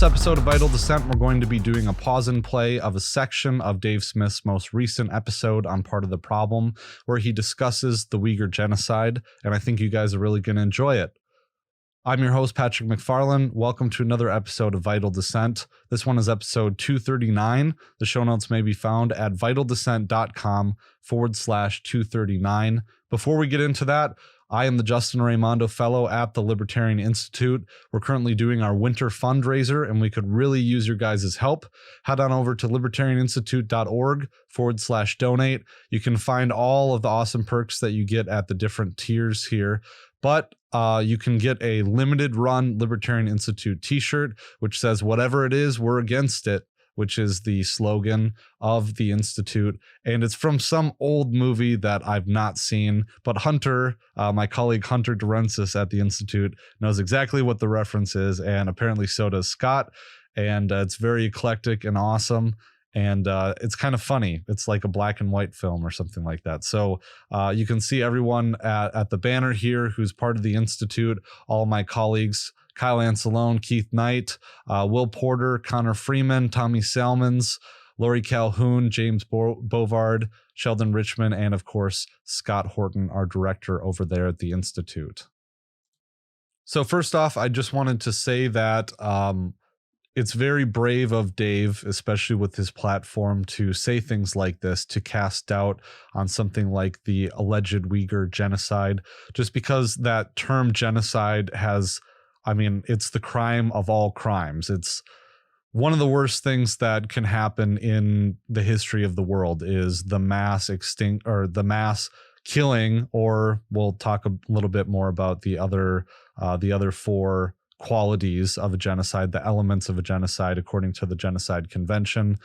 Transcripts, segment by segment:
this episode of Vital Descent, we're going to be doing a pause and play of a section of Dave Smith's most recent episode on Part of the Problem, where he discusses the Uyghur genocide, and I think you guys are really going to enjoy it. I'm your host, Patrick McFarlane. Welcome to another episode of Vital Descent. This one is episode 239. The show notes may be found at vitaldescent.com/239. Before we get into that, I am the Justin Raimondo Fellow at the Libertarian Institute. We're currently doing our winter fundraiser, and we could really use your guys' help. Head on over to libertarianinstitute.org/donate. You can find all of the awesome perks that you get at the different tiers here. But you can get a limited run Libertarian Institute t-shirt, which says whatever it is, we're against it, which is the slogan of the Institute. And it's from some old movie that I've not seen, but Hunter, my colleague Hunter Durensis at the Institute, knows exactly what the reference is, and apparently so does Scott. And it's very eclectic and awesome. And it's kind of funny. It's like a black and white film or something like that. So you can see everyone at the banner here who's part of the Institute, all my colleagues, Kyle Ancelone, Keith Knight, Will Porter, Connor Freeman, Tommy Salmons, Lori Calhoun, James Bovard, Sheldon Richmond, and of course, Scott Horton, our director over there at the Institute. So first off, I just wanted to say that it's very brave of Dave, especially with his platform, to say things like this, to cast doubt on something like the alleged Uyghur genocide, just because that term genocide has, I mean, it's the crime of all crimes. It's one of the worst things that can happen in the history of the world is the mass killing, or we'll talk a little bit more about the other four qualities of a genocide, the elements of a genocide according to the Genocide Convention.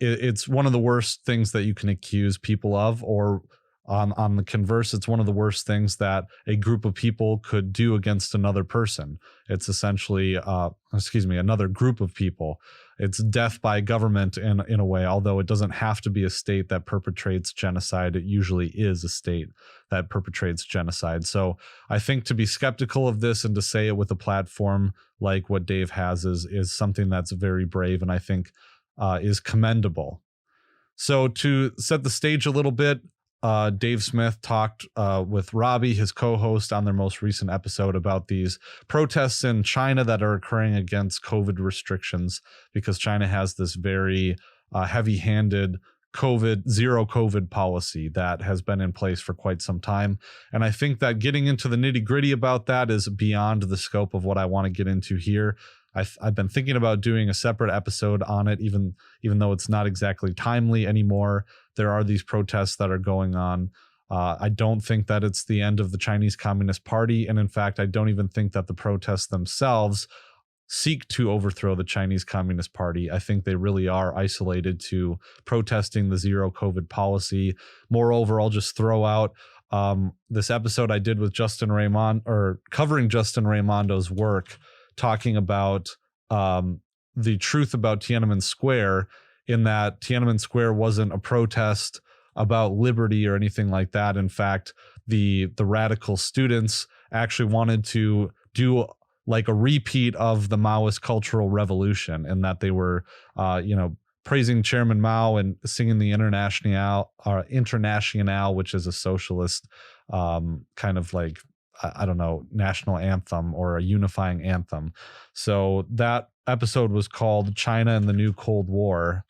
It's one of the worst things that you can accuse people of, or on the converse, it's one of the worst things that a group of people could do against another person. It's essentially, another group of people. It's death by government in a way, although it doesn't have to be a state that perpetrates genocide. It usually is a state that perpetrates genocide. So I think to be skeptical of this and to say it with a platform like what Dave has is something that's very brave, and I think is commendable. So to set the stage a little bit, Dave Smith talked with Robbie, his co-host, on their most recent episode about these protests in China that are occurring against COVID restrictions, because China has this very heavy-handed zero COVID policy that has been in place for quite some time. And I think that getting into the nitty-gritty about that is beyond the scope of what I want to get into here. I've been thinking about doing a separate episode on it, even though it's not exactly timely anymore. There are these protests that are going on. I don't think that it's the end of the Chinese Communist Party. And in fact, I don't even think that the protests themselves seek to overthrow the Chinese Communist Party. I think they really are isolated to protesting the zero COVID policy. Moreover, I'll just throw out this episode I did with Justin Raymond, or covering Justin Raimondo's work, talking about the truth about Tiananmen Square, in that Tiananmen Square wasn't a protest about liberty or anything like that. In fact, the radical students actually wanted to do like a repeat of the Maoist Cultural Revolution, and that they were, praising Chairman Mao and singing the Internationale, which is a socialist kind of like, I don't know, national anthem or a unifying anthem. So that episode was called China and the New Cold War.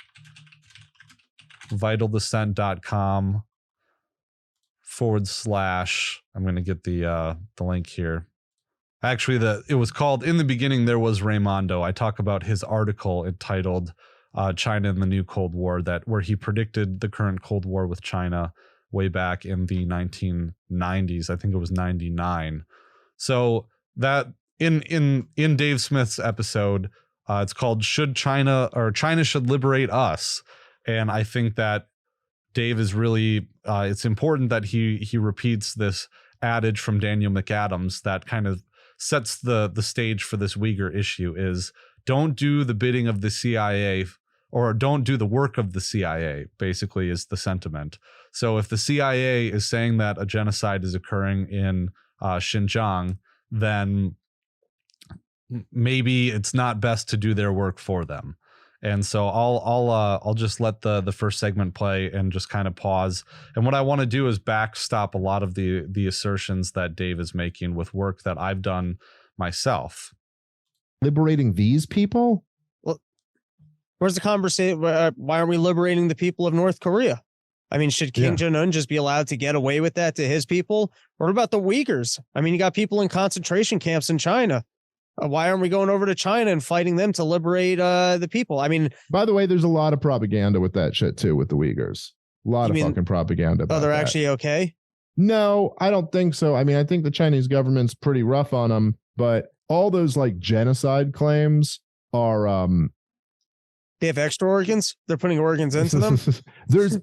vitaldescent.com/ I'm going to get the link here. Actually, it was called, in the beginning there was Raimondo. I talk about his article entitled China and the New Cold War, where he predicted the current Cold War with China way back in the 1990s. I think it was 99. So that in Dave Smith's episode, it's called China Should Liberate Us. And I think that Dave is really, it's important that he repeats this adage from Daniel McAdams that kind of sets the stage for this Uyghur issue, is don't do the bidding of the CIA, or don't do the work of the CIA, basically, is the sentiment. So if the CIA is saying that a genocide is occurring in Xinjiang, then maybe it's not best to do their work for them. And so I'll just let the first segment play and just kind of pause. And what I want to do is backstop a lot of the assertions that Dave is making with work that I've done myself. Liberating these people? Well, where's the conversation? Why aren't we liberating the people of North Korea? I mean, should Kim Jong-un just be allowed to get away with that to his people? What about the Uyghurs? I mean, you got people in concentration camps in China. Why aren't we going over to China and fighting them to liberate the people? I mean, by the way, there's a lot of propaganda with that shit too, with the Uyghurs. A lot of fucking propaganda about they're that. actually okay? No, I don't think so. I mean, I think the Chinese government's pretty rough on them, but all those like genocide claims are they have extra organs? They're putting organs into them?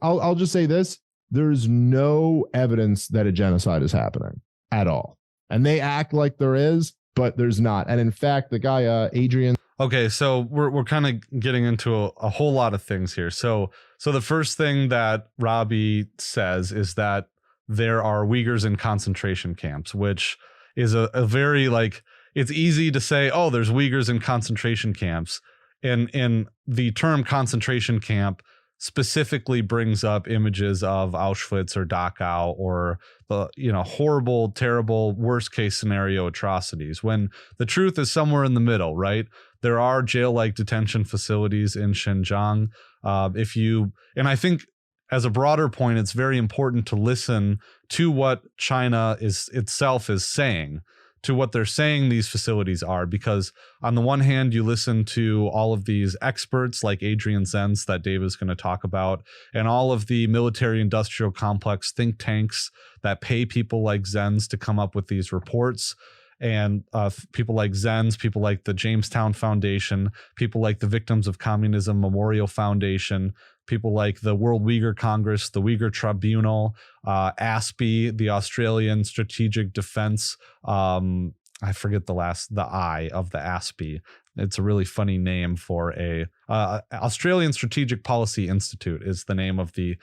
I'll just say this. There's no evidence that a genocide is happening at all. And they act like there is, but there's not. And in fact, the guy, Adrian. Okay, so we're kind of getting into a whole lot of things here. So the first thing that Robbie says is that there are Uyghurs in concentration camps, which is a very, like, it's easy to say, oh, there's Uyghurs in concentration camps. And the term concentration camp specifically brings up images of Auschwitz or Dachau or the, horrible, terrible, worst case scenario atrocities, when the truth is somewhere in the middle, right? There are jail-like detention facilities in Xinjiang. And I think as a broader point, it's very important to listen to what China itself is saying, to what they're saying these facilities are, because on the one hand, you listen to all of these experts like Adrian Zenz that Dave is going to talk about, and all of the military industrial complex think tanks that pay people like Zenz to come up with these reports. And people like Zenz, people like the Jamestown Foundation, people like the Victims of Communism Memorial Foundation, people like the World Uyghur Congress, the Uyghur Tribunal, ASPI, the Australian Strategic Defense. I forget the I of the ASPI. It's a really funny name for a Australian Strategic Policy Institute is the name of the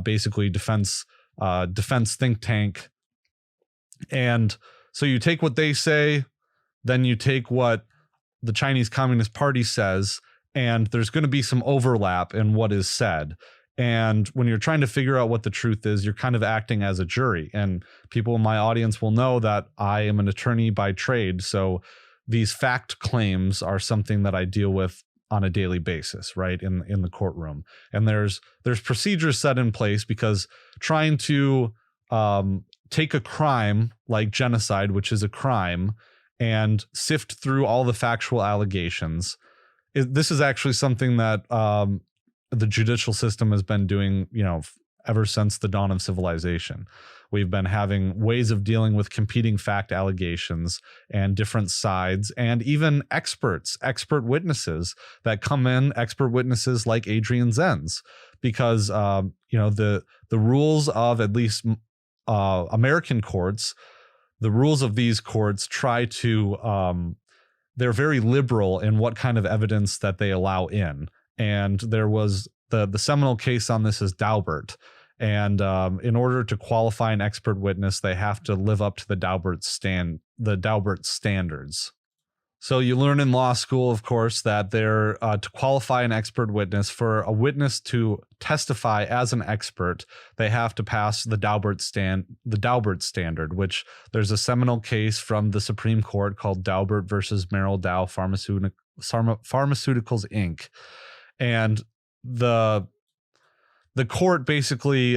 basically defense think tank. And so you take what they say, then you take what the Chinese Communist Party says, and there's going to be some overlap in what is said. And when you're trying to figure out what the truth is, you're kind of acting as a jury. And people in my audience will know that I am an attorney by trade. So these fact claims are something that I deal with on a daily basis, right, in the courtroom. And there's procedures set in place, because trying to take a crime like genocide, which is a crime, and sift through all the factual allegations. This is actually something that the judicial system has been doing, ever since the dawn of civilization. We've been having ways of dealing with competing fact allegations and different sides, and even expert witnesses that come in, expert witnesses like Adrian Zenz, because the rules of at least American courts, the rules of these courts try to they're very liberal in what kind of evidence that they allow in. And there was the seminal case on this is Daubert. And in order to qualify an expert witness, they have to live up to the Daubert standards. So you learn in law school, of course, that to qualify an expert witness, for a witness to testify as an expert, they have to pass the Daubert standard, which there's a seminal case from the Supreme Court called Daubert versus Merrill Dow Pharmaceuticals Inc. And the court basically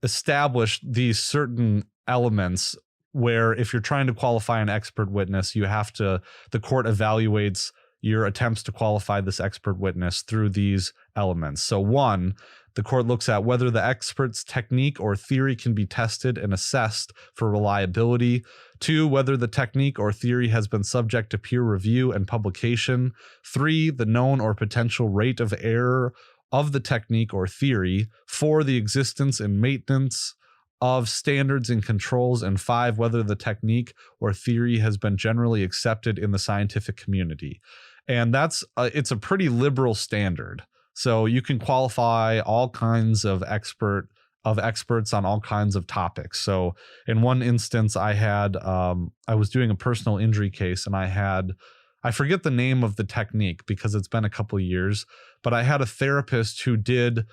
established these certain elements where if you're trying to qualify an expert witness, the court evaluates your attempts to qualify this expert witness through these elements. So 1, the court looks at whether the expert's technique or theory can be tested and assessed for reliability. 2, whether the technique or theory has been subject to peer review and publication. 3, the known or potential rate of error of the technique or theory. 4, the existence and maintenance of standards and controls. And 5, whether the technique or theory has been generally accepted in the scientific community. And it's a pretty liberal standard. So you can qualify all kinds of experts on all kinds of topics. So in one instance, I was doing a personal injury case, and I had I forget the name of the technique because it's been a couple of years, but I had a therapist who did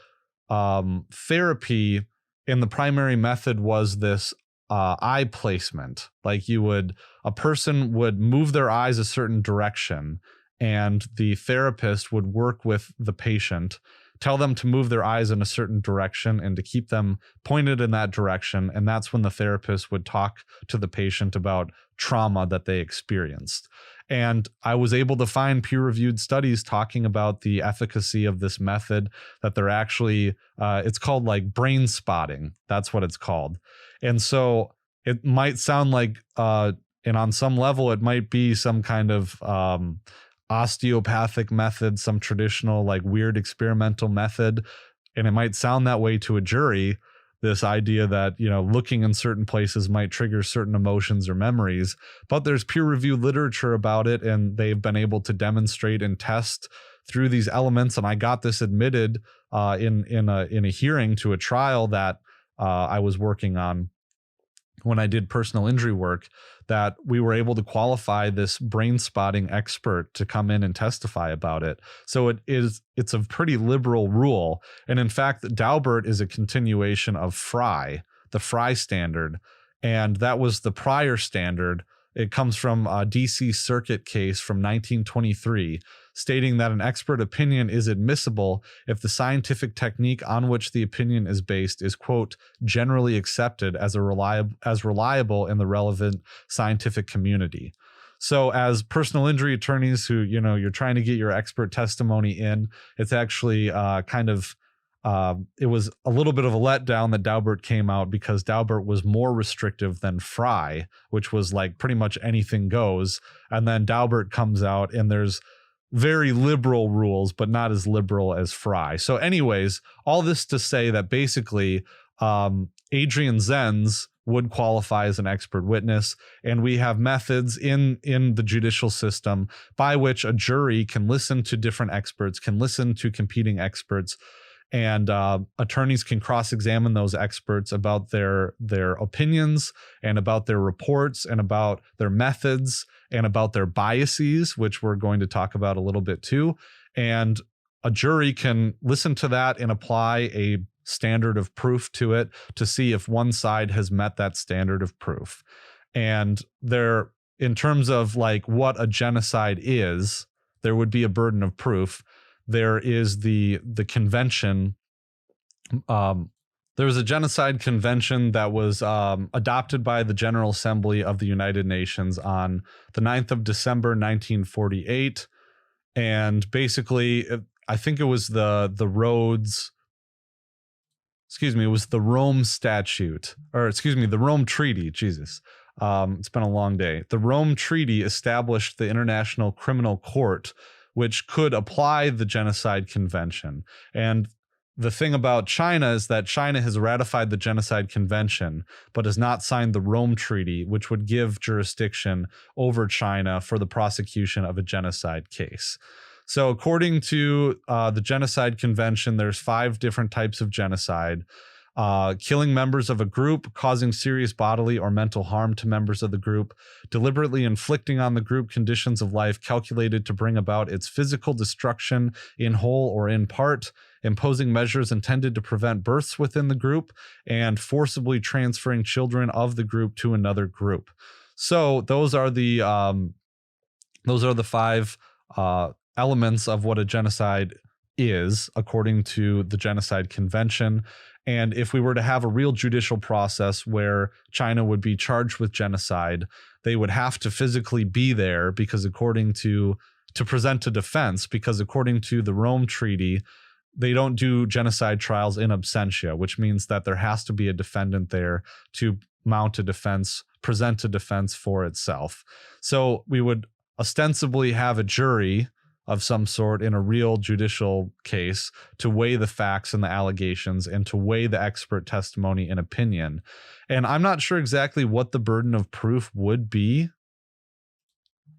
therapy, and the primary method was this eye placement. Like a person would move their eyes a certain direction, and the therapist would work with the patient, tell them to move their eyes in a certain direction and to keep them pointed in that direction. And that's when the therapist would talk to the patient about trauma that they experienced. And I was able to find peer-reviewed studies talking about the efficacy of this method, that they're actually, it's called like brain spotting. That's what it's called. And so it might sound like, and on some level, it might be some kind of osteopathic method, some traditional like weird experimental method. And it might sound that way to a jury, this idea that, looking in certain places might trigger certain emotions or memories, but there's peer-reviewed literature about it, and they've been able to demonstrate and test through these elements. And I got this admitted in a hearing to a trial that I was working on when I did personal injury work, that we were able to qualify this brain spotting expert to come in and testify about it. So it's a pretty liberal rule. And in fact, Daubert is a continuation of Frye, the Frye standard. And that was the prior standard. It comes from a DC Circuit case from 1923, stating that an expert opinion is admissible if the scientific technique on which the opinion is based is, quote, generally accepted as reliable in the relevant scientific community. So as personal injury attorneys who, you're trying to get your expert testimony in, it's actually it was a little bit of a letdown that Daubert came out, because Daubert was more restrictive than Frye, which was like pretty much anything goes. And then Daubert comes out and there's very liberal rules, but not as liberal as Frye. So anyways, all this to say that basically Adrian Zenz would qualify as an expert witness, and we have methods in the judicial system by which a jury can listen to different experts, can listen to competing experts, and attorneys can cross-examine those experts about their opinions and about their reports and about their methods and about their biases, which we're going to talk about a little bit too. And a jury can listen to that and apply a standard of proof to it to see if one side has met that standard of proof. And in terms of like what a genocide is, there would be a burden of proof. There is the convention. There was a genocide convention that was adopted by the General Assembly of the United Nations on the 9th of December, 1948. And basically, I think it was the Rome Statute, the Rome Treaty. Jesus. It's been a long day. The Rome Treaty established the International Criminal Court, which could apply the Genocide Convention. And the thing about China is that China has ratified the Genocide Convention, but has not signed the Rome Treaty, which would give jurisdiction over China for the prosecution of a genocide case. So according to the Genocide Convention, there's 5 different types of genocide. Killing members of a group, causing serious bodily or mental harm to members of the group, deliberately inflicting on the group conditions of life calculated to bring about its physical destruction in whole or in part, imposing measures intended to prevent births within the group, and forcibly transferring children of the group to another group. So those are the 5 elements of what a genocide is, according to the Genocide Convention. And if we were to have a real judicial process where China would be charged with genocide, they would have to physically be there, because according to present a defense, because according to the Rome Treaty, they don't do genocide trials in absentia, which means that there has to be a defendant there to mount a defense, present a defense for itself. So we would ostensibly have a jury of some sort in a real judicial case to weigh the facts and the allegations and to weigh the expert testimony and opinion. And I'm not sure exactly what the burden of proof would be.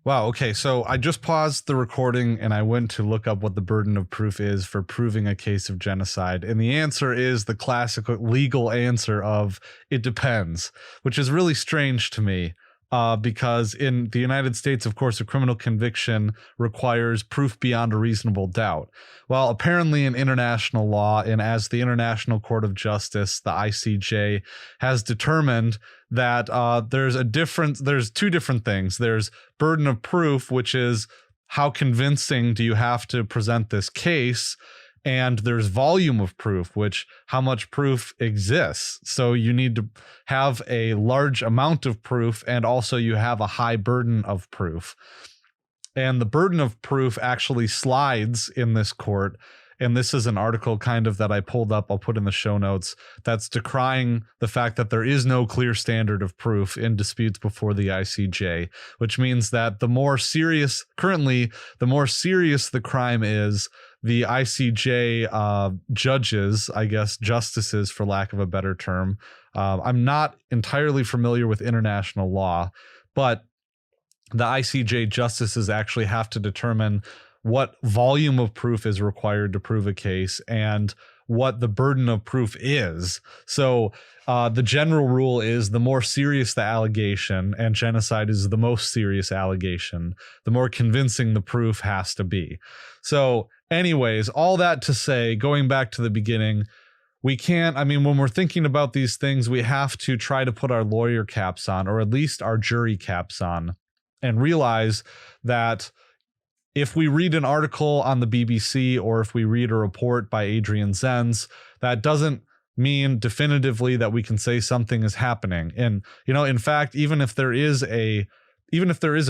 Wow, okay, so I just paused the recording and I went to look up what the burden of proof is for proving a case of genocide. And the answer is the classic legal answer of it depends, which is really strange to me. because in the United States, of course, a criminal conviction requires proof beyond a reasonable doubt. Well, apparently in international law, and as the International Court of Justice, the ICJ, has determined that there's two different things. There's burden of proof, which is how convincing do you have to present this case? And there's volume of proof, which how much proof exists. So you need to have a large amount of proof, and also you have a high burden of proof. And the burden of proof actually slides in this court. And this is an article kind of that I pulled up, I'll put in the show notes, that's decrying the fact that there is no clear standard of proof in disputes before the ICJ, which means that the more serious the crime is, the ICJ judges, I guess justices for lack of a better term, I'm not entirely familiar with international law, but the ICJ justices actually have to determine what volume of proof is required to prove a case and what the burden of proof is. So the general rule is the more serious the allegation, and genocide is the most serious allegation, the more convincing the proof has to be. So anyways, all that to say, going back to the beginning, when we're thinking about these things, we have to try to put our lawyer caps on, or at least our jury caps on, and realize that if we read an article on the BBC or if we read a report by Adrian Zenz, that doesn't mean definitively that we can say something is happening. And, in fact, even if there is a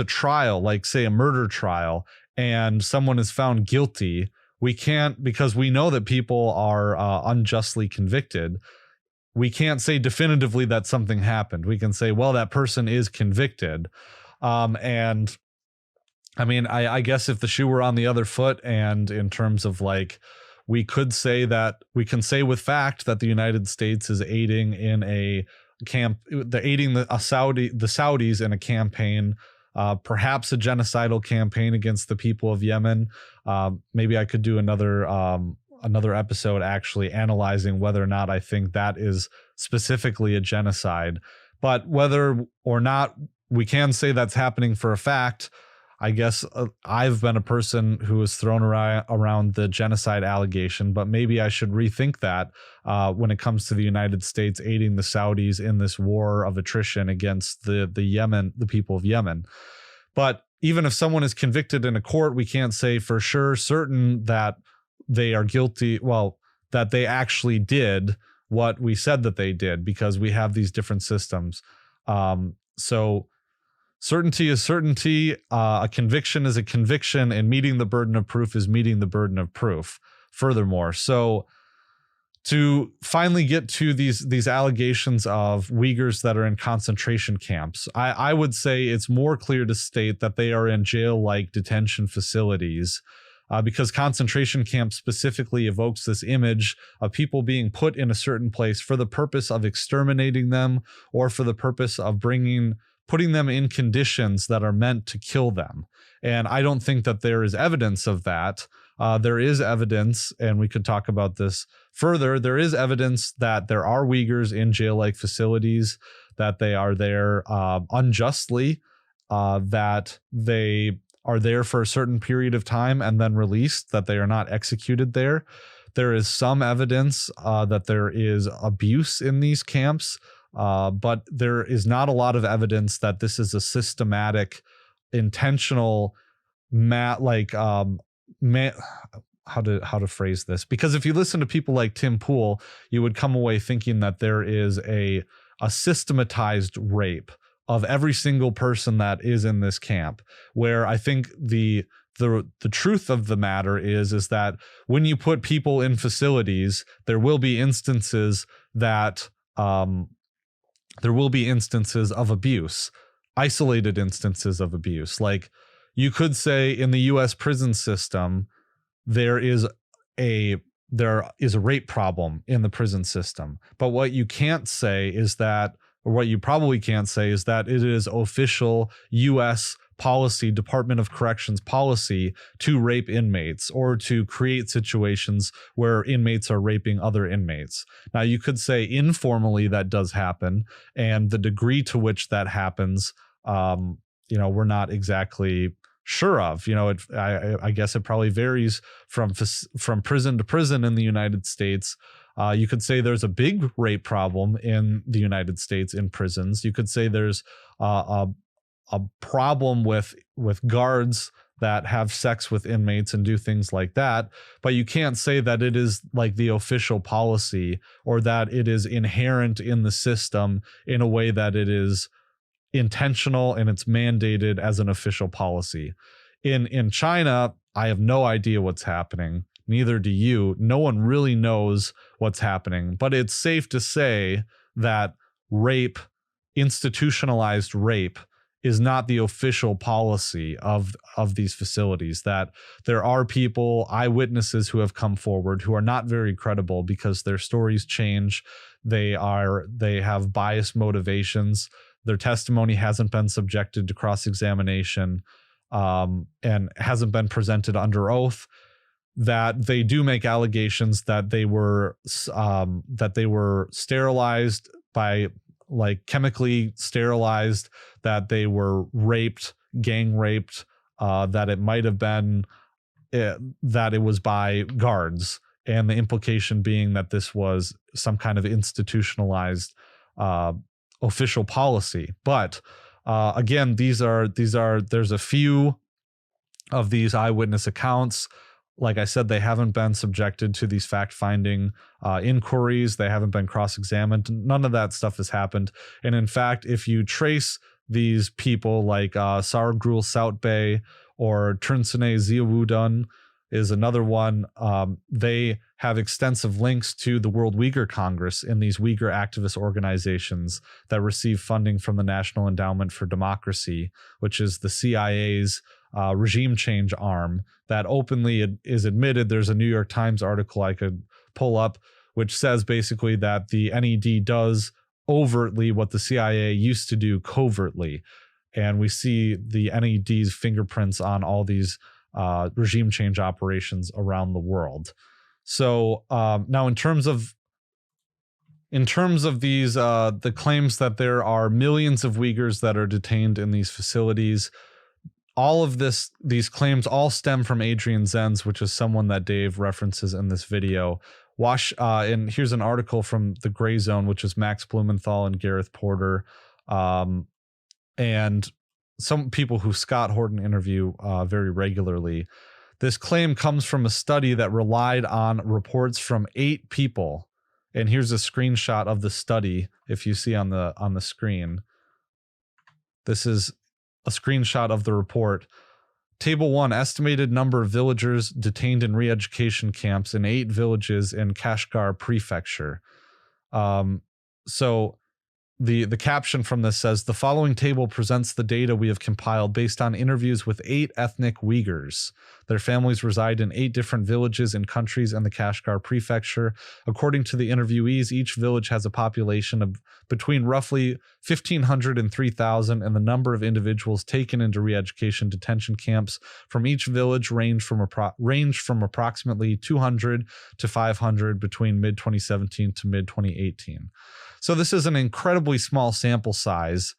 trial, like say a murder trial, and someone is found guilty, we can't, because we know that people are unjustly convicted, we can't say definitively that something happened. We can say, well, that person is convicted. And I guess if the shoe were on the other foot, and in terms of we can say with fact that the United States is aiding in the Saudis in a campaign, perhaps a genocidal campaign against the people of Yemen. Maybe I could do another episode actually analyzing whether or not I think that is specifically a genocide. But whether or not we can say that's happening for a fact, I guess I've been a person who has thrown around the genocide allegation, but maybe I should rethink that when it comes to the United States aiding the Saudis in this war of attrition against the people of Yemen. But even if someone is convicted in a court, we can't say for sure certain that they are guilty, that they actually did what we said that they did, because we have these different systems. So certainty is certainty. A conviction is a conviction, and meeting the burden of proof is meeting the burden of proof. Furthermore, so to finally get to these allegations of Uyghurs that are in concentration camps, I would say it's more clear to state that they are in jail-like detention facilities, because concentration camp specifically evokes this image of people being put in a certain place for the purpose of exterminating them, or for the purpose of putting them in conditions that are meant to kill them. And I don't think that there is evidence of that. There is evidence, and we could talk about this further, there is evidence that there are Uyghurs in jail-like facilities, that they are there unjustly, that they are there for a certain period of time and then released, that they are not executed there. There is some evidence that there is abuse in these camps, but there is not a lot of evidence that this is a systematic, intentional, how to phrase this? Because if you listen to people like Tim Pool, you would come away thinking that there is a systematized rape of every single person that is in this camp, where I think the truth of the matter is that when you put people in facilities, there will be instances that there will be instances of abuse, isolated instances of abuse. Like you could say in the U.S. prison system, there is a rape problem in the prison system. But what you can't say is that, or what you probably can't say is that it is official U.S. policy, Department of Corrections policy to rape inmates or to create situations where inmates are raping other inmates. Now, you could say informally that does happen, and the degree to which that happens we're not exactly sure of. I guess it probably varies from prison to prison in the United States. You could say there's a big rape problem in the United States in prisons. You could say there's a problem with guards that have sex with inmates and do things like that, but you can't say that it is like the official policy or that it is inherent in the system in a way that it is intentional and it's mandated as an official policy. In China, I have no idea what's happening. Neither do you. No one really knows what's happening, but it's safe to say that rape, institutionalized rape, is not the official policy of these facilities, that there are people, eyewitnesses who have come forward who are not very credible because their stories change. They have biased motivations. Their testimony hasn't been subjected to cross-examination and hasn't been presented under oath. That they do make allegations that they were sterilized by, like, chemically sterilized, that they were raped, gang raped, that it might have been that it was by guards, and the implication being that this was some kind of institutionalized official policy. But again, there's a few of these eyewitness accounts. Like I said, they haven't been subjected to these fact-finding inquiries. They haven't been cross-examined. None of that stuff has happened. And in fact, if you trace these people like Sargrul Sautbay or Trunsine Ziawudun is another one, they have extensive links to the World Uyghur Congress and these Uyghur activist organizations that receive funding from the National Endowment for Democracy, which is the CIA's regime change arm that openly is admitted. There's a New York Times article I could pull up which says basically that the NED does overtly what the CIA used to do covertly, and we see the NED's fingerprints on all these regime change operations around the world. So now in terms of these the claims that there are millions of Uyghurs that are detained in these facilities, all of these claims all stem from Adrian Zenz, which is someone that Dave references in this video. And here's an article from the Gray Zone, which is Max Blumenthal and Gareth Porter, and some people who Scott Horton interview very regularly. This claim comes from a study that relied on reports from 8 people. And here's a screenshot of the study. If you see on the screen, this is a screenshot of the report. Table 1, estimated number of villagers detained in re-education camps in 8 villages in Kashgar Prefecture. So the caption from this says, the following table presents the data we have compiled based on interviews with 8 ethnic Uyghurs. Their families reside in 8 different villages in countries in the Kashgar Prefecture. According to the interviewees, each village has a population of between roughly 1,500 and 3,000, and the number of individuals taken into re-education detention camps from each village range from approximately 200 to 500 between mid-2017 to mid-2018. So this is an incredibly small sample size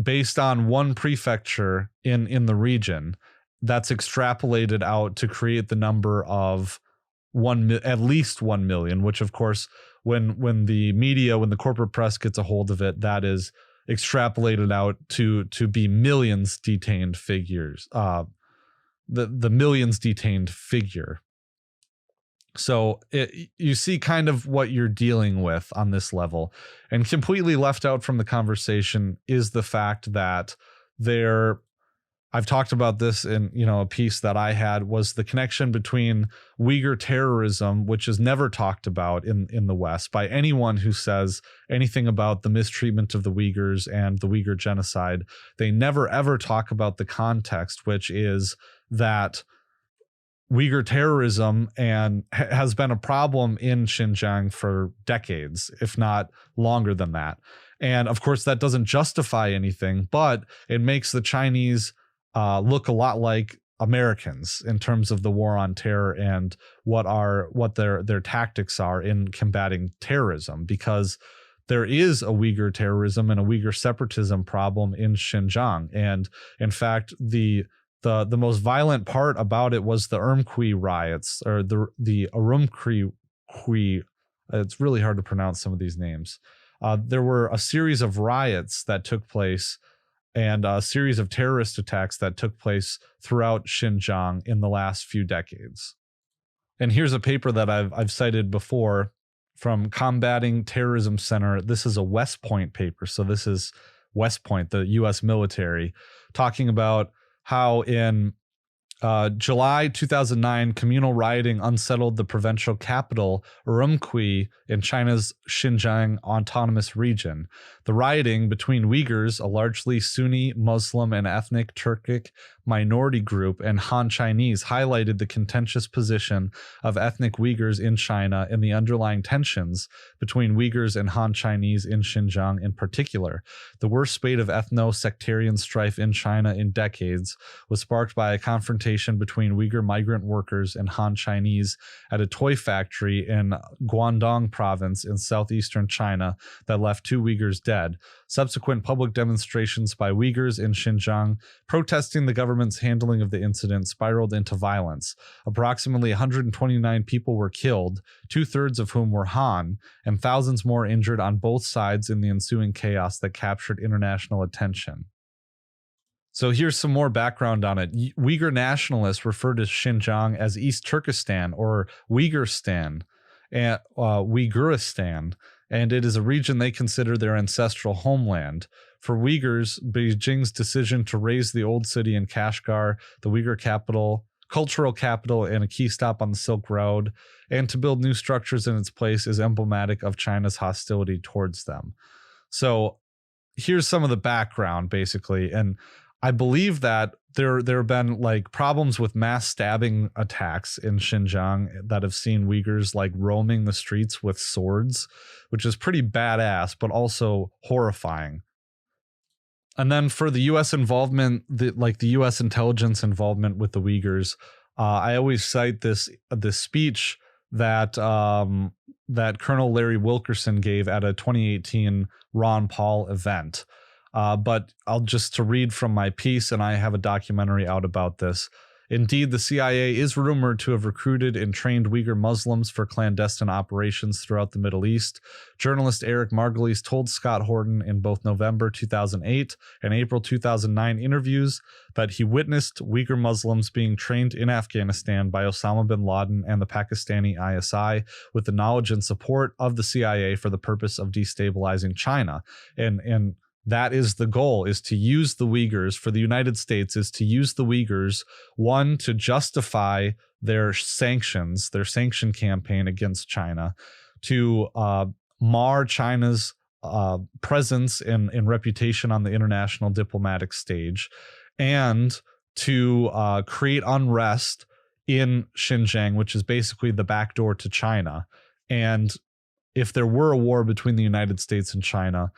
based on one prefecture in the region that's extrapolated out to create the number of at least 1 million, which of course, when the media, when the corporate press gets a hold of it, that is extrapolated out to be millions detained figures, the millions detained figure. So you see kind of what you're dealing with on this level. And completely left out from the conversation is the fact that I've talked about this in a piece that I had, was the connection between Uyghur terrorism, which is never talked about in the West by anyone who says anything about the mistreatment of the Uyghurs and the Uyghur genocide. They never ever talk about the context, which is that Uyghur terrorism has been a problem in Xinjiang for decades, if not longer than that. And of course, that doesn't justify anything, but it makes the Chinese look a lot like Americans in terms of the war on terror and what their tactics are in combating terrorism, because there is a Uyghur terrorism and a Uyghur separatism problem in Xinjiang. And in fact, the most violent part about it was the Urumqi riots, or the Urumqi. It's really hard to pronounce some of these names. There were a series of riots that took place and a series of terrorist attacks that took place throughout Xinjiang in the last few decades. And here's a paper that I've cited before from Combating Terrorism Center. This is a West Point paper. So this is West Point, the U.S. military, talking about how in July 2009, communal rioting unsettled the provincial capital, Urumqi, in China's Xinjiang Autonomous Region. The rioting between Uyghurs, a largely Sunni, Muslim, and ethnic Turkic minority group, and Han Chinese highlighted the contentious position of ethnic Uyghurs in China and the underlying tensions between Uyghurs and Han Chinese in Xinjiang in particular. The worst spate of ethno-sectarian strife in China in decades was sparked by a confrontation between Uyghur migrant workers and Han Chinese at a toy factory in Guangdong province in southeastern China that left 2 Uyghurs dead. Subsequent public demonstrations by Uyghurs in Xinjiang protesting the government's handling of the incident spiraled into violence. Approximately 129 people were killed, 2/3 of whom were Han, and thousands more injured on both sides in the ensuing chaos that captured international attention. So here's some more background on it. Uyghur nationalists refer to Xinjiang as East Turkestan or Uyghurstan, and Uyghuristan, and it is a region they consider their ancestral homeland. For Uyghurs, Beijing's decision to raise the old city in Kashgar, the Uyghur capital, cultural capital, and a key stop on the Silk Road, and to build new structures in its place is emblematic of China's hostility towards them. So here's some of the background, basically, and I believe that there have been like problems with mass stabbing attacks in Xinjiang that have seen Uyghurs like roaming the streets with swords, which is pretty badass, but also horrifying. And then for the U.S. involvement, the U.S. intelligence involvement with the Uyghurs, I always cite this speech that that Colonel Larry Wilkerson gave at a 2018 Ron Paul event. But I'll just to read from my piece, and I have a documentary out about this. Indeed, the CIA is rumored to have recruited and trained Uyghur Muslims for clandestine operations throughout the Middle East. Journalist Eric Margulies told Scott Horton in both November 2008 and April 2009 interviews that he witnessed Uyghur Muslims being trained in Afghanistan by Osama bin Laden and the Pakistani ISI with the knowledge and support of the CIA for the purpose of destabilizing China. And that is the goal, is to use the Uyghurs for the United States, is to use the Uyghurs, one, to justify their sanctions, their sanction campaign against China, to mar China's presence and reputation on the international diplomatic stage, and to create unrest in Xinjiang, which is basically the back door to China. And if there were a war between the United States and China,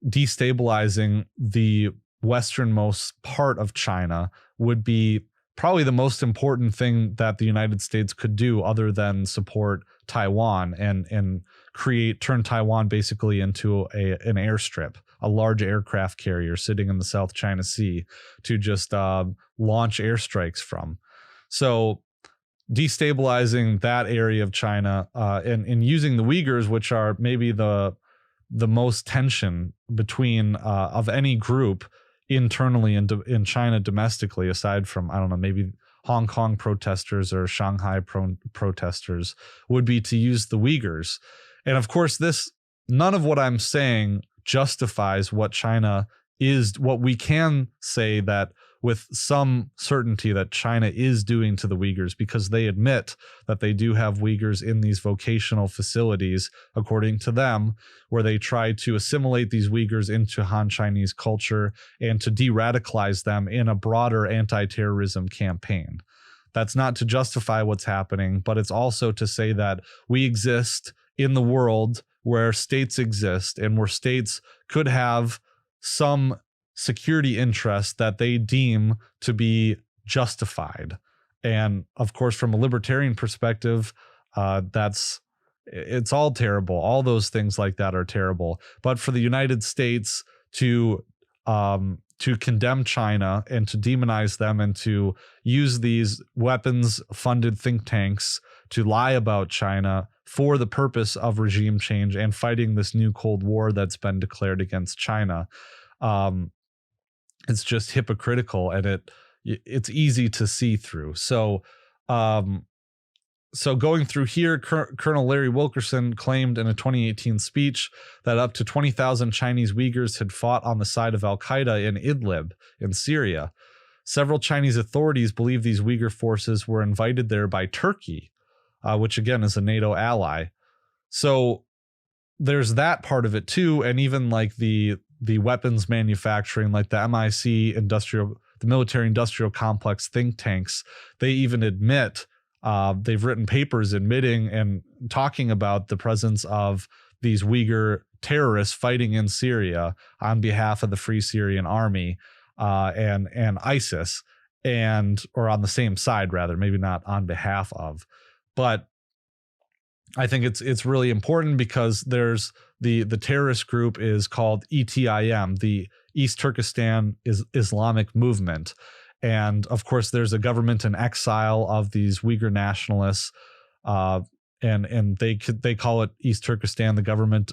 destabilizing the westernmost part of China would be probably the most important thing that the United States could do, other than support Taiwan and turn Taiwan basically into an airstrip, a large aircraft carrier sitting in the South China Sea to just launch airstrikes from. So destabilizing that area of China and using the Uyghurs, which are maybe the most tension between of any group internally in China domestically, aside from, I don't know, maybe Hong Kong protesters or Shanghai protesters, would be to use the Uyghurs. And of course, none of what I'm saying justifies what China is, what we can say that with some certainty that China is doing to the Uyghurs, because they admit that they do have Uyghurs in these vocational facilities, according to them, where they try to assimilate these Uyghurs into Han Chinese culture and to de-radicalize them in a broader anti-terrorism campaign. That's not to justify what's happening, but it's also to say that we exist in the world where states exist and where states could have some security interests that they deem to be justified. And of course, from a libertarian perspective, that's It's all terrible. All those things like that are terrible. But for the United States to condemn China and to demonize them and to use these weapons-funded think tanks to lie about China for the purpose of regime change and fighting this new Cold War that's been declared against China, it's just hypocritical, and it's easy to see through. So going through here, Colonel Larry Wilkerson claimed in a 2018 speech that up to 20,000 Chinese Uyghurs had fought on the side of al-Qaeda in Idlib in Syria. Several Chinese authorities believe these Uyghur forces were invited there by Turkey, which again is a NATO ally. So there's that part of it too, and even like the weapons manufacturing, like the MIC the military industrial complex think tanks, they even admit. They've written papers admitting and talking about the presence of these Uyghur terrorists fighting in Syria on behalf of the Free Syrian Army and ISIS, or on the same side rather, maybe not on behalf of. But I think it's really important because there's the terrorist group is called ETIM, the East Turkestan Islamic Movement. And of course, there's a government in exile of these Uyghur nationalists, and they call it East Turkestan, the government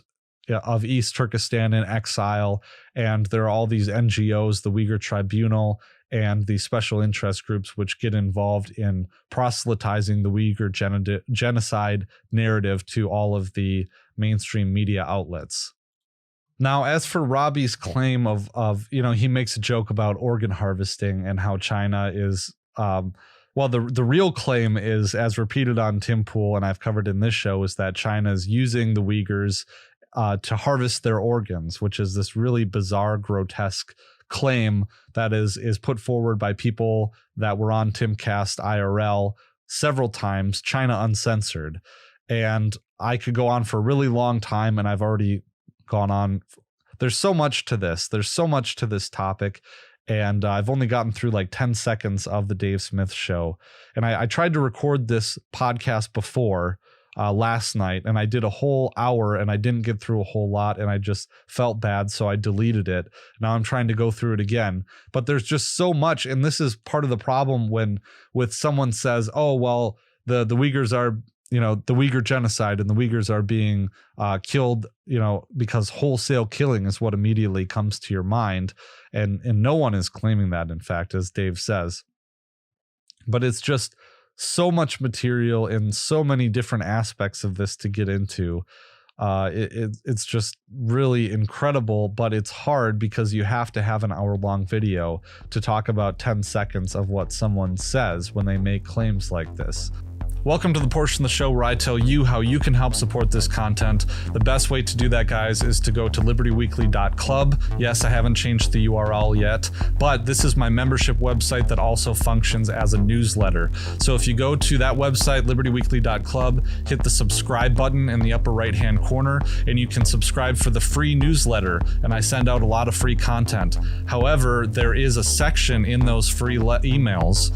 of East Turkestan in exile. And there are all these NGOs, the Uyghur Tribunal, and the special interest groups, which get involved in proselytizing the Uyghur genocide narrative to all of the mainstream media outlets. Now, as for Robbie's claim of he makes a joke about organ harvesting and how China is, the real claim is, as repeated on Tim Pool, and I've covered in this show, is that China is using the Uyghurs to harvest their organs, which is this really bizarre, grotesque claim that is put forward by people that were on Timcast IRL several times, China Uncensored. And I could go on for a really long time, and I've already gone on. There's so much to this. There's so much to this topic. And I've only gotten through like 10 seconds of the Dave Smith show. And I tried to record this podcast before last night, and I did a whole hour and I didn't get through a whole lot, and I just felt bad. So I deleted it. Now I'm trying to go through it again, but there's just so much. And this is part of the problem with someone says, oh, well, the Uyghurs are, the Uyghur genocide and the Uyghurs are being killed, because wholesale killing is what immediately comes to your mind. And no one is claiming that, in fact, as Dave says. But it's just so much material and so many different aspects of this to get into. It's just really incredible, but it's hard because you have to have an hour-long video to talk about 10 seconds of what someone says when they make claims like this. Welcome to the portion of the show where I tell you how you can help support this content. The best way to do that, guys, is to go to libertyweekly.club. Yes, I haven't changed the URL yet, but this is my membership website that also functions as a newsletter. So if you go to that website, libertyweekly.club, hit the subscribe button in the upper right-hand corner, and you can subscribe for the free newsletter, and I send out a lot of free content. However, there is a section in those free emails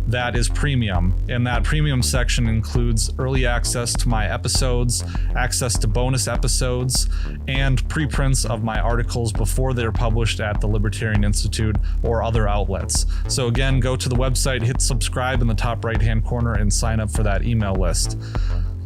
that is premium, and that premium section includes early access to my episodes, access to bonus episodes, and preprints of my articles before they're published at the Libertarian Institute or other outlets. So again, go to the website, hit subscribe in the top right-hand corner, and sign up for that email list.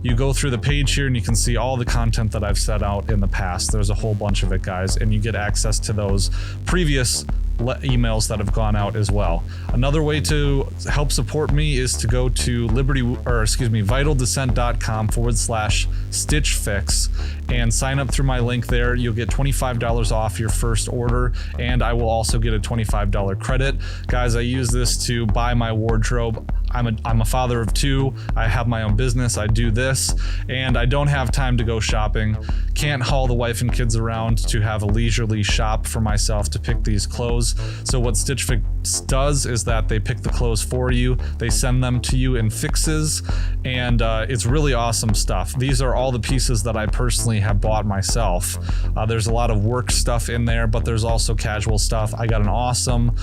You go through the page here and you can see all the content that I've set out in the past. There's a whole bunch of it, guys, and you get access to those previous emails that have gone out as well. Another way to help support me is to go to vitaldescent.com/stitchfix and sign up through my link there. You'll get $25 off your first order, and I will also get a $25 credit. Guys, I use this to buy my wardrobe. I'm a father of two. I have my own business. I do this, and I don't have time to go shopping. Can't haul the wife and kids around to have a leisurely shop for myself to pick these clothes. So what Stitch Fix does is that they pick the clothes for you. They send them to you in fixes, and it's really awesome stuff. These are all the pieces that I personally have bought myself. There's a lot of work stuff in there, but there's also casual stuff. I got an awesome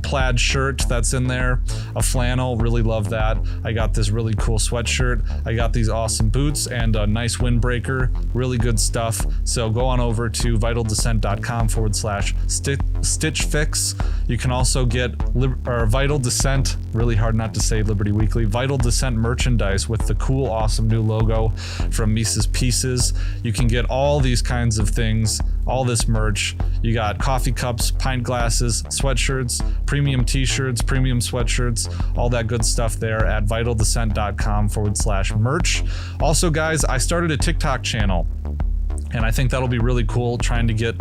plaid shirt that's in there. there, a flannel, really love that. I got this really cool sweatshirt. I got these awesome boots and a nice windbreaker, really good stuff. So go on over to vitaldescent.com/stitch fix. You can also get Vital Descent, really hard not to say Liberty Weekly, Vital Descent merchandise with the cool, awesome new logo from Mises Pieces. You can get all these kinds of things, all this merch. You got coffee cups, pint glasses, sweatshirts, premium t-shirts, premium sweatshirts, all that good stuff there at vitaldescent.com/merch. Also, guys, I started a TikTok channel, and I think that'll be really cool, trying to get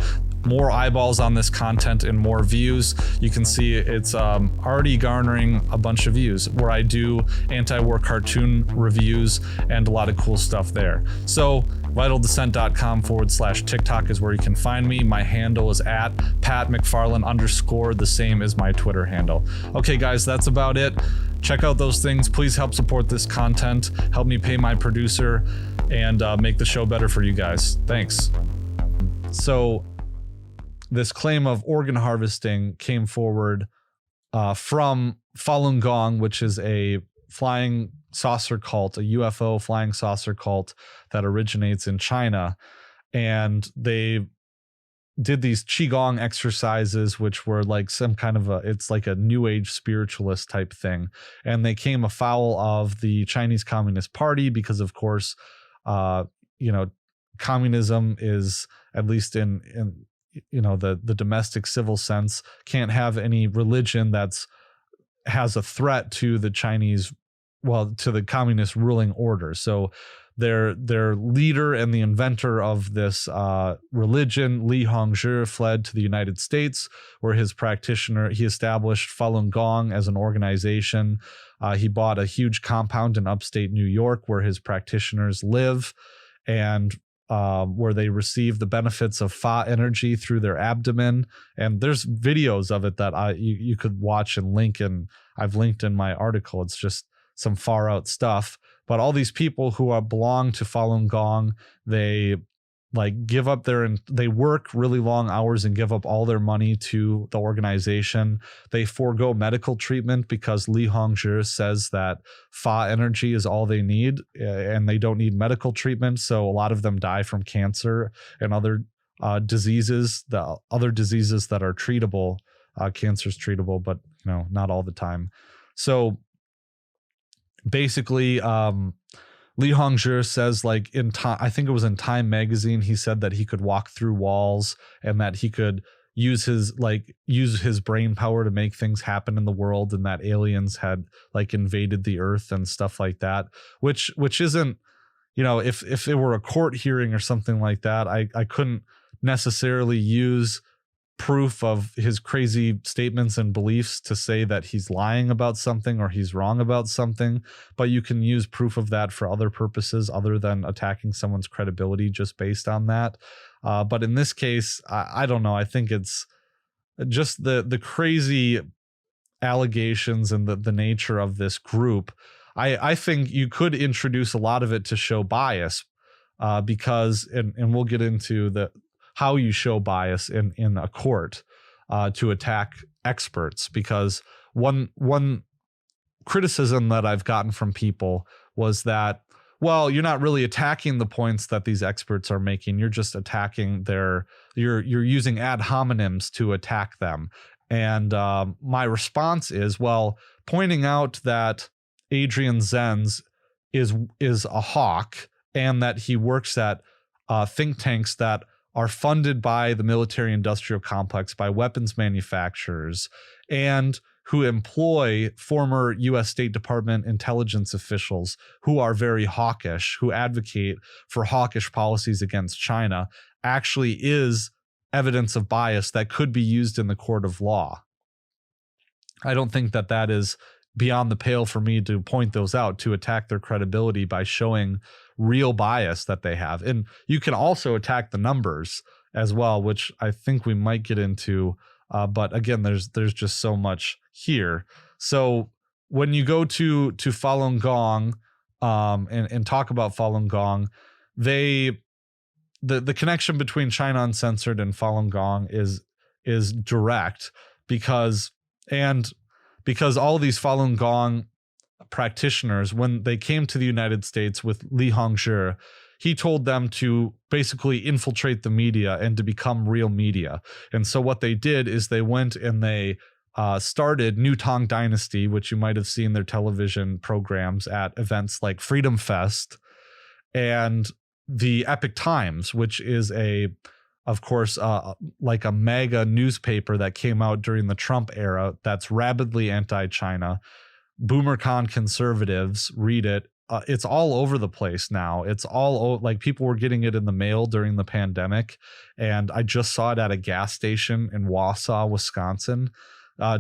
more eyeballs on this content and more views. You can see it's already garnering a bunch of views, where I do anti-war cartoon reviews and a lot of cool stuff there. So vitaldescent.com/TikTok is where you can find me. My handle is at @PatMcFarland_, the same as my Twitter handle. Okay, guys, that's about it. Check out those things. Please help support this content. Help me pay my producer and make the show better for you guys. Thanks. So this claim of organ harvesting came forward from Falun Gong, which is a flying saucer cult, a UFO flying saucer cult that originates in China. And they did these Qigong exercises, which were like some kind of it's like a new age spiritualist type thing. And they came afoul of the Chinese Communist Party because, of course, communism is, at least in the domestic civil sense, can't have any religion has a threat to the Chinese, to the communist ruling order. So their leader and the inventor of this religion, Li Hongzhi, fled to the United States, where he established Falun Gong as an organization. He bought a huge compound in upstate New York where his practitioners live, and where they receive the benefits of Fa energy through their abdomen. And there's videos of it that you could watch and link, and I've linked in my article. It's just some far out stuff. But all these people who belong to Falun Gong, they give up they work really long hours and give up all their money to the organization. They forego medical treatment because Li Hongzhi says that Fa energy is all they need, and they don't need medical treatment. So a lot of them die from cancer and other diseases, the other diseases that are treatable. Cancer is treatable, but not all the time. So basically, Li Hongzhi says, I think it was in Time magazine, he said that he could walk through walls and that he could use his brain power to make things happen in the world, and that aliens had invaded the earth and stuff like that, which isn't, if it were a court hearing or something like that, I couldn't necessarily use proof of his crazy statements and beliefs to say that he's lying about something or he's wrong about something, but you can use proof of that for other purposes other than attacking someone's credibility just based on that. But in this case, I don't know. I think it's just the crazy allegations and the nature of this group. I think you could introduce a lot of it to show bias, because, and we'll get into how you show bias in a court to attack experts, because one criticism that I've gotten from people was that, well, you're not really attacking the points that these experts are making. You're just attacking you're using ad hominems to attack them. And my response is, well, pointing out that Adrian Zenz is a hawk, and that he works at think tanks that are funded by the military industrial complex, by weapons manufacturers, and who employ former U.S. State Department intelligence officials who are very hawkish, who advocate for hawkish policies against China, actually is evidence of bias that could be used in the court of law. I don't think that is beyond the pale for me to point those out, to attack their credibility by showing real bias that they have. And you can also attack the numbers as well, which I think we might get into. But again, there's just so much here. So when you go to Falun Gong and talk about Falun Gong, the connection between China Uncensored and Falun Gong is direct, because, and because all these Falun Gong practitioners, when they came to the United States with Li Hongzhi, he told them to basically infiltrate the media and to become real media. And so what they did is they went and they started New Tang Dynasty, which you might have seen their television programs at events like Freedom Fest, and the Epoch Times, which is of course, like a mega newspaper that came out during the Trump era that's rabidly anti-China. BoomerCon conservatives read it. It's all over the place now. It's all like people were getting it in the mail during the pandemic. And I just saw it at a gas station in Wausau, Wisconsin.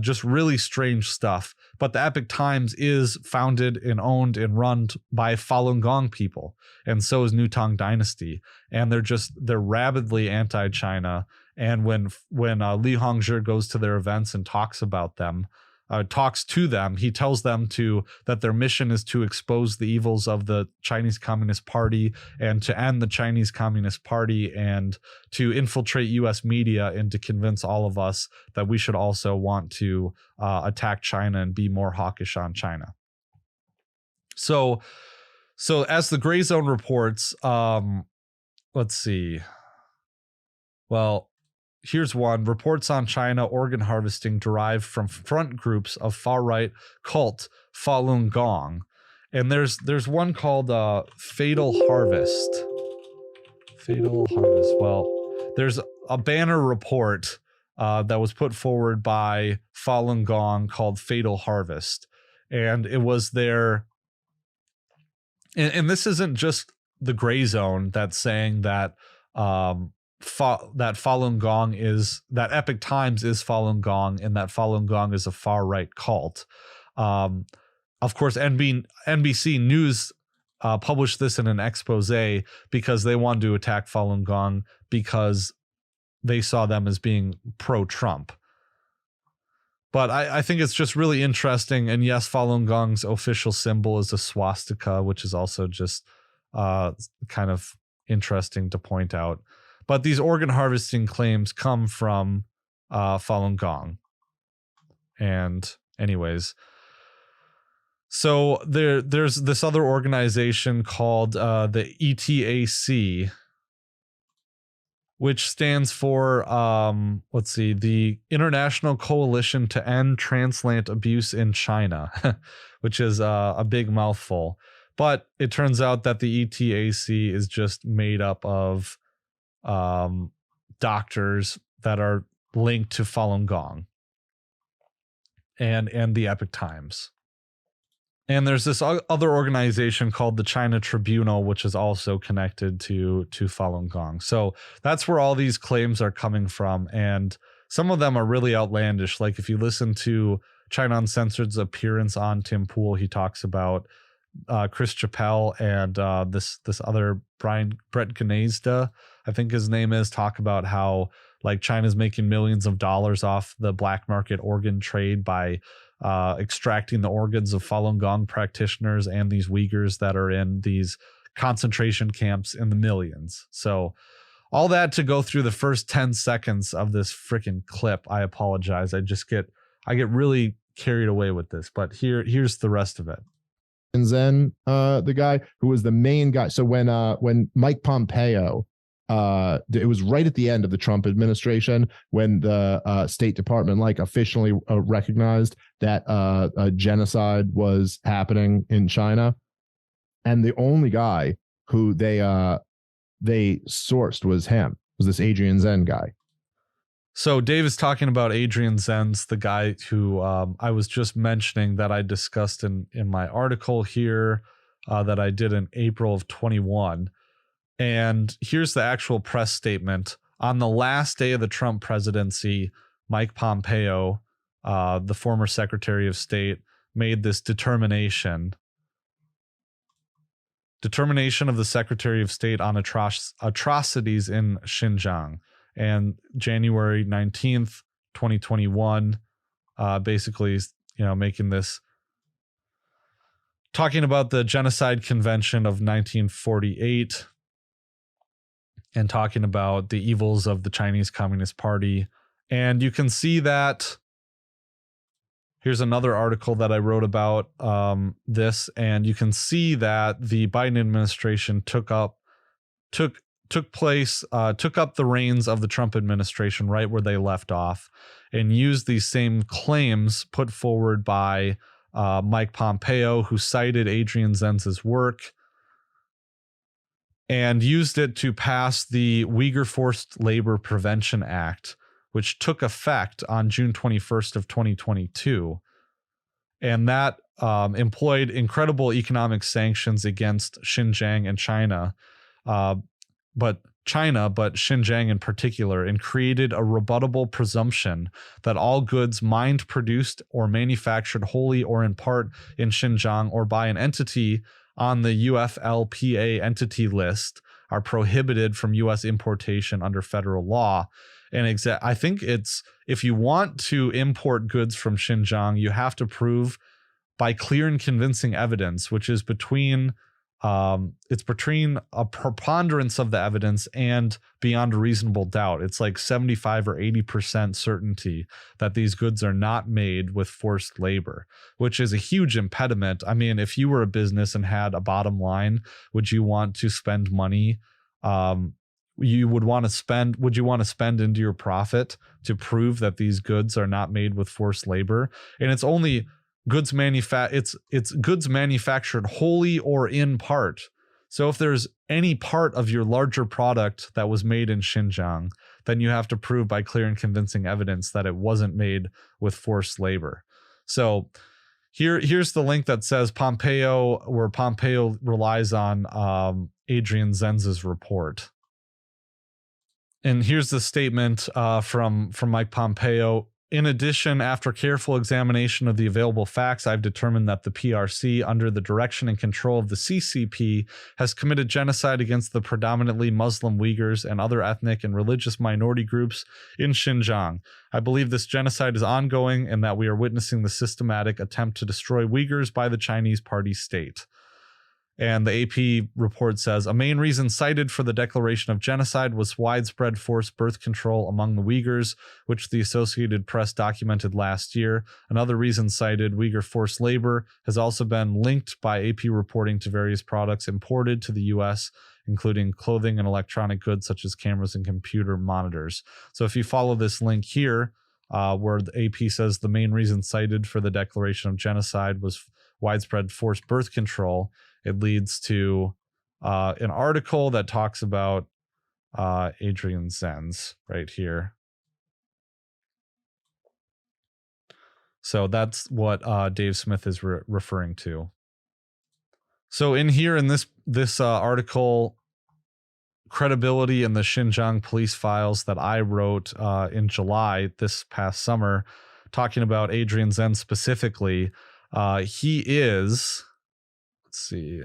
Just really strange stuff. But the Epoch Times is founded and owned and run by Falun Gong people. And so is New Tang Dynasty. And they're rabidly anti-China. And when Li Hongzhi goes to their events and talks to them, he tells them that their mission is to expose the evils of the Chinese Communist Party and to end the Chinese Communist Party and to infiltrate U.S. media and to convince all of us that we should also want to attack China and be more hawkish on China. So as the Gray Zone reports, let's see. Well, here's one. Reports on China organ harvesting derived from front groups of far-right cult Falun Gong. And there's one called Fatal Harvest. Fatal Harvest. Well, there's a banner report that was put forward by Falun Gong called Fatal Harvest. And it was their... And this isn't just the Gray Zone that's saying that... that Falun Gong that Epoch Times is Falun Gong and that Falun Gong is a far right cult. Of course, NBC News published this in an expose because they wanted to attack Falun Gong because they saw them as being pro-Trump. But I think it's just really interesting. And yes, Falun Gong's official symbol is a swastika, which is also just kind of interesting to point out. But these organ harvesting claims come from Falun Gong. And anyways, so there's this other organization called the ETAC, which stands for, the International Coalition to End Transplant Abuse in China, which is a big mouthful. But it turns out that the ETAC is just made up of doctors that are linked to Falun Gong and the Epoch Times. And there's this other organization called the China Tribunal, which is also connected to Falun Gong. So that's where all these claims are coming from. And some of them are really outlandish. Like if you listen to China Uncensored's appearance on Tim Pool, he talks about Chris Chappell and this other Brett Gnazda, I think his name is, talk about how like China's making millions of dollars off the black market organ trade by extracting the organs of Falun Gong practitioners and these Uyghurs that are in these concentration camps in the millions. So all that to go through the first 10 seconds of this freaking clip. I apologize. I get really carried away with this, but here's the rest of it. And then the guy who was the main guy. So when Mike Pompeo, it was right at the end of the Trump administration when the State Department officially recognized that a genocide was happening in China, and the only guy who they sourced was this Adrian Zen guy. So Dave is talking about Adrian Zenz, the guy who I was just mentioning that I discussed in my article here that I did in April of 21. And here's the actual press statement. On the last day of the Trump presidency, Mike Pompeo, the former Secretary of State, made this determination of the Secretary of State on atrocities in Xinjiang. And January 19th, 2021, basically, making this, talking about the Genocide Convention of 1948 and talking about the evils of the Chinese Communist Party. And you can see that Here's another article that I wrote about this, and you can see that the Biden administration took up the reins of the Trump administration right where they left off, and used these same claims put forward by Mike Pompeo, who cited Adrian Zentz's work, and used it to pass the Uyghur Forced Labor Prevention Act, which took effect on June 21st of 2022. And that employed incredible economic sanctions against Xinjiang and China, but Xinjiang in particular, and created a rebuttable presumption that all goods mined, produced, or manufactured wholly or in part in Xinjiang or by an entity on the UFLPA entity list are prohibited from U.S. importation under federal law. And I think it's, if you want to import goods from Xinjiang, you have to prove by clear and convincing evidence, which is between a preponderance of the evidence and beyond a reasonable doubt. It's like 75 or 80% certainty that these goods are not made with forced labor, which is a huge impediment. I mean, if you were a business and had a bottom line, would you want to spend money? Would you want to spend into your profit to prove that these goods are not made with forced labor? And it's only goods it's goods manufactured wholly or in part. So if there's any part of your larger product that was made in Xinjiang, then you have to prove by clear and convincing evidence that it wasn't made with forced labor. So here's the link that says Pompeo relies on Adrian Zentz's report. And here's the statement from Mike Pompeo. In addition, after careful examination of the available facts, I've determined that the PRC, under the direction and control of the CCP, has committed genocide against the predominantly Muslim Uyghurs and other ethnic and religious minority groups in Xinjiang. I believe this genocide is ongoing and that we are witnessing the systematic attempt to destroy Uyghurs by the Chinese Party state. And the AP report says, a main reason cited for the declaration of genocide was widespread forced birth control among the Uyghurs, which the Associated Press documented last year. Another reason cited, Uyghur forced labor, has also been linked by AP reporting to various products imported to the U.S., including clothing and electronic goods such as cameras and computer monitors. So if you follow this link here, where the AP says the main reason cited for the declaration of genocide was widespread forced birth control, it leads to an article that talks about Adrian Zenz right here. So that's what Dave Smith is referring to. So in here, in this article, credibility in the Xinjiang police files that I wrote in July this past summer, talking about Adrian Zenz specifically, he is... Let's see.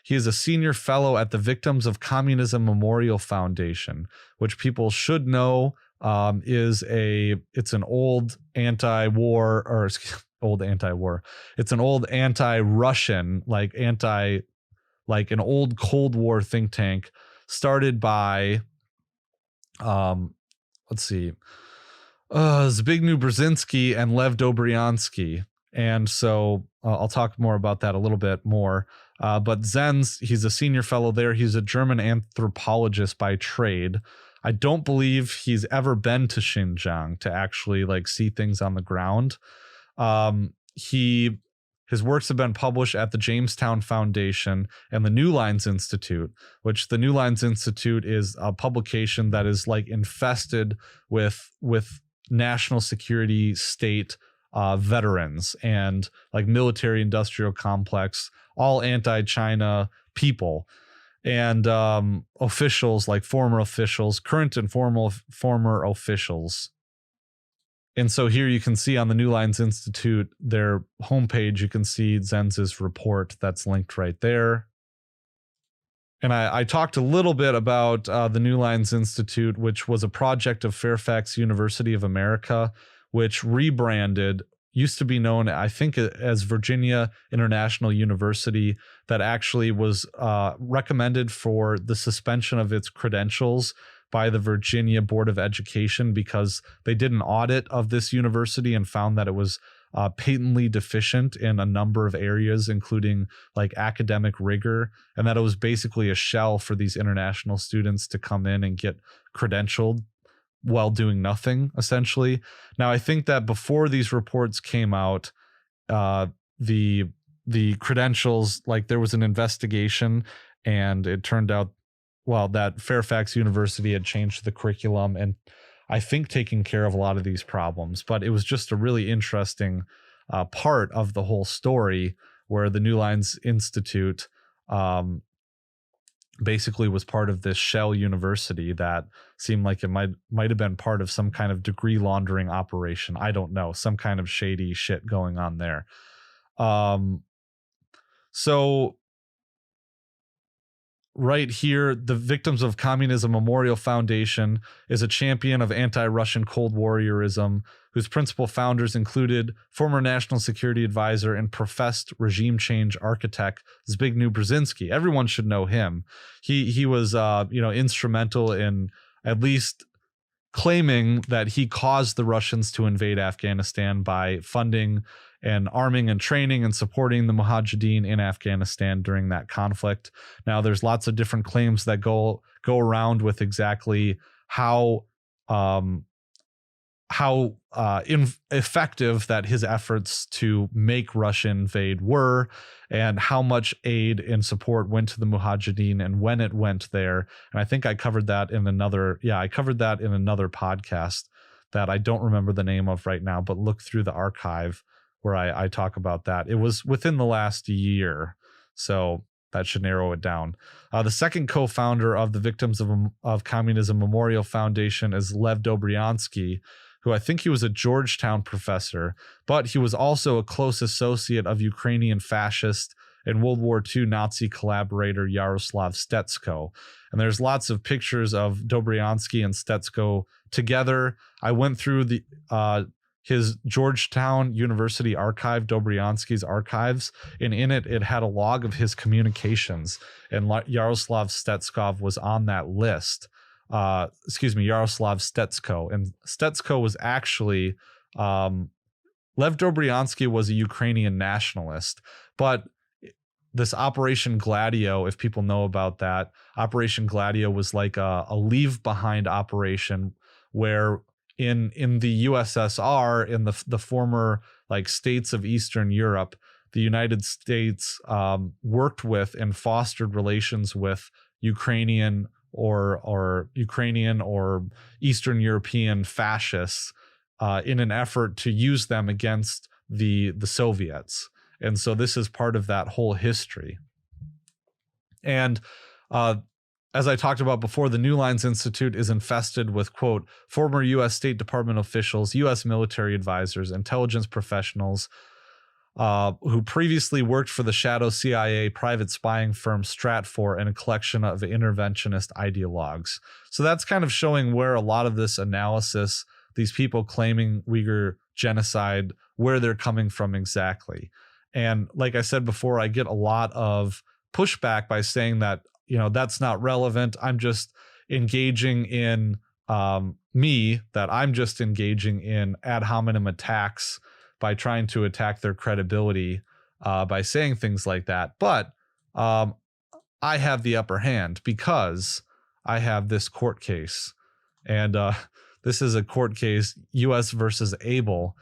He is a senior fellow at the Victims of Communism Memorial Foundation, which people should know it's an old anti-war, It's an old anti-Russian, like an old Cold War think tank started by, Zbigniew Brzezinski and Lev Dobryansky. And so I'll talk more about that a little bit more. But Zenz, he's a senior fellow there. He's a German anthropologist by trade. I don't believe he's ever been to Xinjiang to actually see things on the ground. His works have been published at the Jamestown Foundation and the New Lines Institute, which the New Lines Institute is a publication that is infested with national security state veterans and military industrial complex, all anti-China people, and officials, former officials, current and former officials. And so here you can see on the New Lines Institute, their homepage, you can see Zenz's report that's linked right there. And I talked a little bit about the New Lines Institute, which was a project of Fairfax University of America, which rebranded, used to be known, I think, as Virginia International University, that actually was recommended for the suspension of its credentials by the Virginia Board of Education because they did an audit of this university and found that it was patently deficient in a number of areas, including like academic rigor, and that it was basically a shell for these international students to come in and get credentialed while doing nothing, essentially. Now, I think that before these reports came out, the credentials, like there was an investigation, and it turned out, well, that Fairfax University had changed the curriculum and I think taking care of a lot of these problems. But it was just a really interesting part of the whole story where the New Lines Institute basically was part of this shell university that seemed like it might have been part of some kind of degree laundering operation. I don't know, some kind of shady shit going on there. So right here, the Victims of Communism Memorial Foundation is a champion of anti-Russian Cold Warriorism, whose principal founders included former National Security Advisor and professed regime change architect Zbigniew Brzezinski. Everyone should know him. He was instrumental in at least claiming that he caused the Russians to invade Afghanistan by funding and arming and training and supporting the Mujahideen in Afghanistan during that conflict. Now, there's lots of different claims that go around with exactly how effective that his efforts to make Russia invade were, and how much aid and support went to the Mujahideen and when it went there. And I think I covered that in another podcast that I don't remember the name of right now, but look through the archive where I talk about that. It was within the last year, so that should narrow it down. The second co-founder of the Victims of Communism Memorial Foundation is Lev Dobryansky, who I think he was a Georgetown professor, but he was also a close associate of Ukrainian fascist and World War II Nazi collaborator Yaroslav Stetsko. And there's lots of pictures of Dobryansky and Stetsko together. I went through his Georgetown University archive, Dobryansky's archives, and in it had a log of his communications, and Yaroslav Stetskov was on that list. Yaroslav Stetsko. And Stetsko was actually, Lev Dobryansky was a Ukrainian nationalist, but this Operation Gladio, if people know about that, Operation Gladio was like a leave behind operation where in the USSR, in the former like states of Eastern Europe, the United States worked with and fostered relations with Ukrainian or Eastern European fascists in an effort to use them against the Soviets. And so this is part of that whole history. And as I talked about before, the New Lines Institute is infested with, quote, former U.S. State Department officials, U.S. military advisors, intelligence professionals who previously worked for the shadow CIA private spying firm Stratfor and a collection of interventionist ideologues. So that's kind of showing where a lot of this analysis, these people claiming Uyghur genocide, where they're coming from exactly. And like I said before, I get a lot of pushback by saying that, that's not relevant. I'm just engaging in I'm just engaging in ad hominem attacks by trying to attack their credibility by saying things like that. But I have the upper hand because I have this court case. And this is a court case, U.S. versus Abel,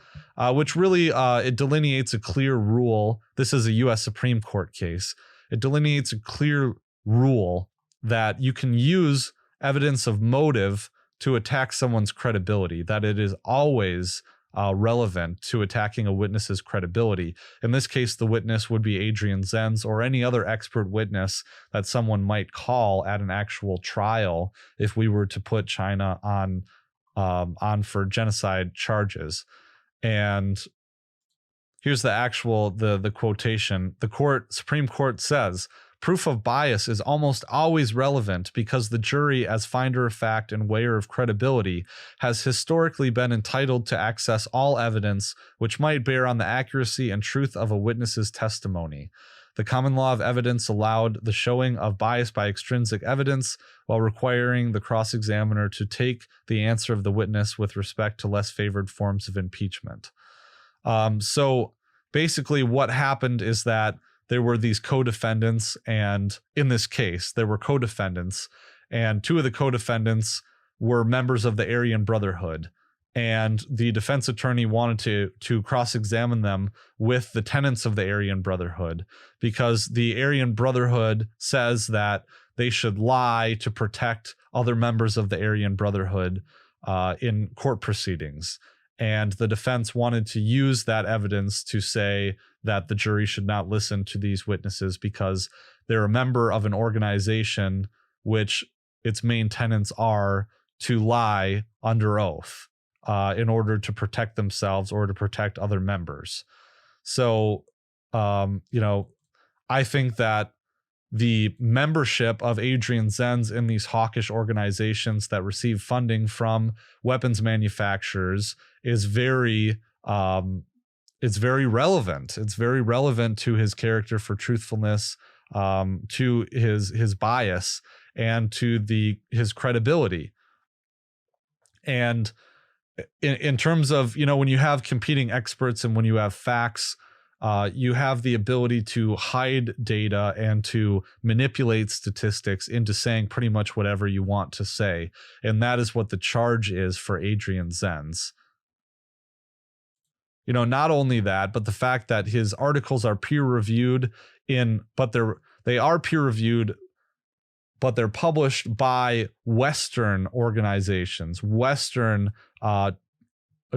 which really it delineates a clear rule. This is a U.S. Supreme Court case. It delineates a clear rule that you can use evidence of motive to attack someone's credibility, that it is always relevant to attacking a witness's credibility. In this case, the witness would be Adrian Zenz or any other expert witness that someone might call at an actual trial if we were to put China on for genocide charges. And here's the actual the quotation. The Supreme Court says, proof of bias is almost always relevant because the jury, as finder of fact and weigher of credibility, has historically been entitled to access all evidence which might bear on the accuracy and truth of a witness's testimony. The common law of evidence allowed the showing of bias by extrinsic evidence while requiring the cross-examiner to take the answer of the witness with respect to less favored forms of impeachment. So basically what happened is that there were these co-defendants, and in this case, there were co-defendants, and two of the co-defendants were members of the Aryan Brotherhood. And the defense attorney wanted to cross-examine them with the tenets of the Aryan Brotherhood, because the Aryan Brotherhood says that they should lie to protect other members of the Aryan Brotherhood in court proceedings. And the defense wanted to use that evidence to say that the jury should not listen to these witnesses because they're a member of an organization which its main tenets are to lie under oath in order to protect themselves or to protect other members. So, I think that the membership of Adrian Zenz in these hawkish organizations that receive funding from weapons manufacturers is very it's very relevant. It's very relevant to his character for truthfulness, to his bias, and to his credibility. And in terms of, when you have competing experts and when you have facts, you have the ability to hide data and to manipulate statistics into saying pretty much whatever you want to say. And that is what the charge is for Adrian Zenz. Not only that, but the fact that his articles are peer-reviewed but they're published by Western organizations, Western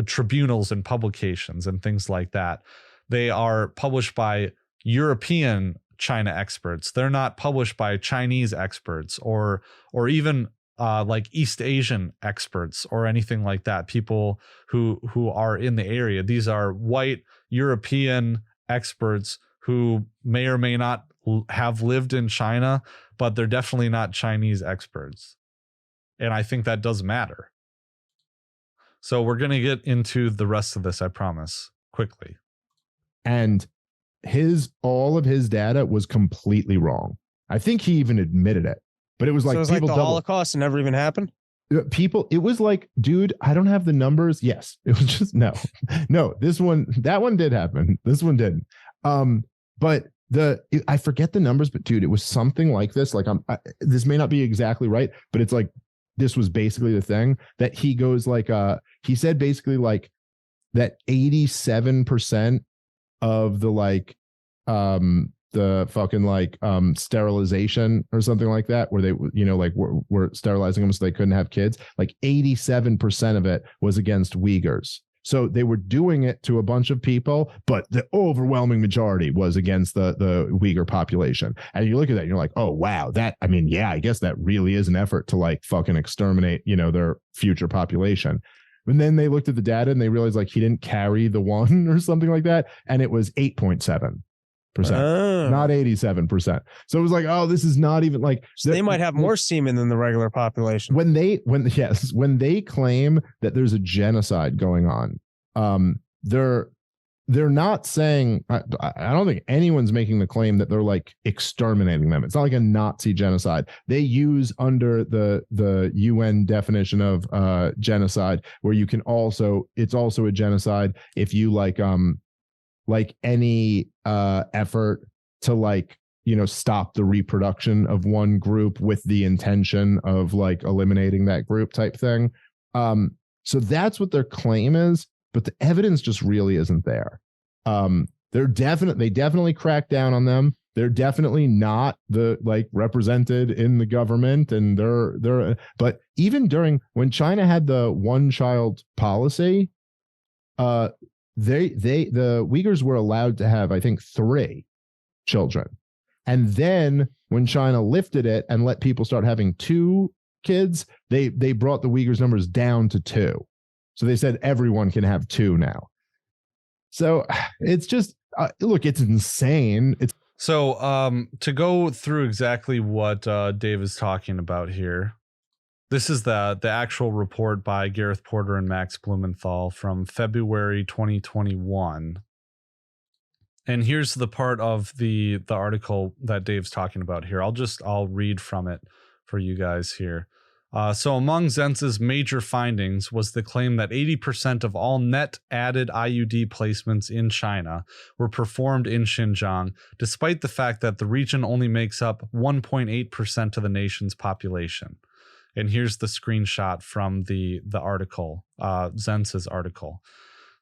tribunals and publications and things like that. They are published by European China experts. They're not published by Chinese experts or even like East Asian experts or anything like that. People who are in the area. These are white European experts who may or may not have lived in China, but they're definitely not Chinese experts. And I think that does matter. So we're going to get into the rest of this, I promise, quickly. And all of his data was completely wrong. I think he even admitted it, but it was like, so it was like the Holocaust never even happened. It was like, dude, I don't have the numbers. Yes. It was just, no, that one did happen. This one didn't. But I forget the numbers, but dude, it was something like this. Like this may not be exactly right, but it's like, this was basically the thing that he goes like, he said basically like that 87% of the fucking sterilization or something like that, where they, were sterilizing them so they couldn't have kids. Like 87% of it was against Uyghurs. So they were doing it to a bunch of people, but the overwhelming majority was against the Uyghur population. And you look at that and you're like, oh, wow, I guess that really is an effort to like fucking exterminate, their future population. And then they looked at the data and they realized like he didn't carry the one or something like that. And it was 8.7%, not 87%. So it was like, oh, this is not even like, so they might have more semen than the regular population. When they claim that there's a genocide going on, they're not saying, I don't think anyone's making the claim that they're like exterminating them. It's not like a Nazi genocide. They use under the UN definition of genocide, where you can it's also a genocide if you like any effort to stop the reproduction of one group with the intention of like eliminating that group type thing. So that's what their claim is. But the evidence just really isn't there. They definitely crack down on them. They're definitely not represented in the government, and but even during when China had the one child policy, the Uyghurs were allowed to have, I think, 3 children. And then when China lifted it and let people start having 2 kids, they brought the Uyghurs numbers down to 2. So they said everyone can have 2 now. So it's just, look, it's insane. So to go through exactly what Dave is talking about here, this is the actual report by Gareth Porter and Max Blumenthal from February 2021. And here's the part of the article that Dave's talking about here. I'll read from it for you guys here. So among Zenz's major findings was the claim that 80% of all net added IUD placements in China were performed in Xinjiang, despite the fact that the region only makes up 1.8% of the nation's population. And here's the screenshot from the article, Zenz's article.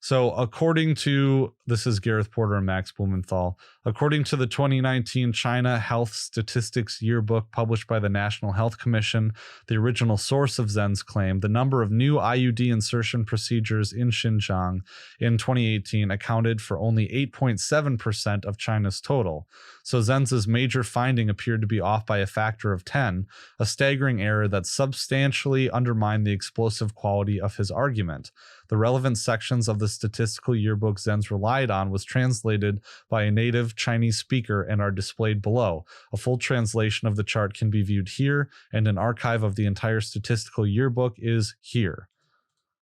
So according to, this is Gareth Porter and Max Blumenthal, according to the 2019 China Health Statistics Yearbook published by the National Health Commission, the original source of Zen's claim, the number of new IUD insertion procedures in Xinjiang in 2018 accounted for only 8.7% of China's total. So Zenz's major finding appeared to be off by a factor of 10, a staggering error that substantially undermined the explosive quality of his argument. The relevant sections of the statistical yearbook Zenz relied on was translated by a native Chinese speaker and are displayed below. A full translation of the chart can be viewed here, and an archive of the entire statistical yearbook is here.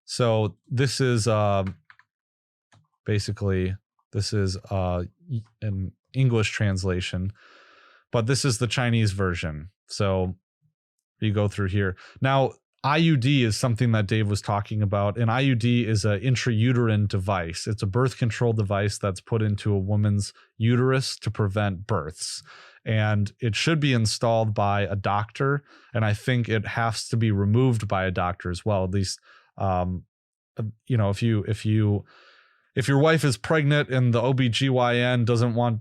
So this is basically, this is an English translation, but this is the Chinese version. So you go through here. Now, IUD is something that Dave was talking about. An IUD is an intrauterine device. It's a birth control device that's put into a woman's uterus to prevent births. And it should be installed by a doctor. And I think it has to be removed by a doctor as well. At least, you know, if your wife is pregnant and the OBGYN doesn't want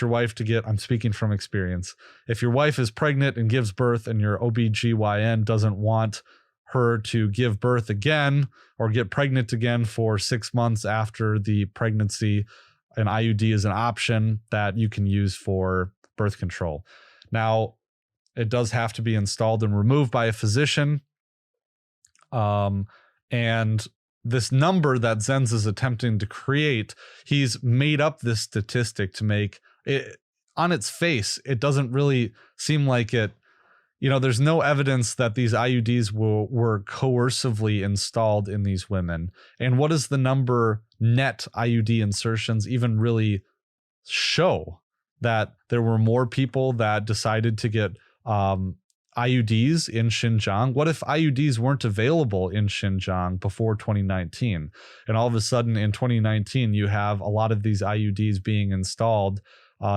your wife to get, I'm speaking from experience. If your wife is pregnant and gives birth and your OBGYN doesn't want her to give birth again or get pregnant again for 6 months after the pregnancy, an IUD is an option that you can use for birth control. Now, it does have to be installed and removed by a physician. And this number that Zenz is attempting to create, he's made up this statistic to make it, on its face, it doesn't really seem like it, you know, there's no evidence that these IUDs were coercively installed in these women. And what does the number net IUD insertions even really show? That there were more people that decided to get IUDs in Xinjiang? What if IUDs weren't available in Xinjiang before 2019? And all of a sudden in 2019, you have a lot of these IUDs being installed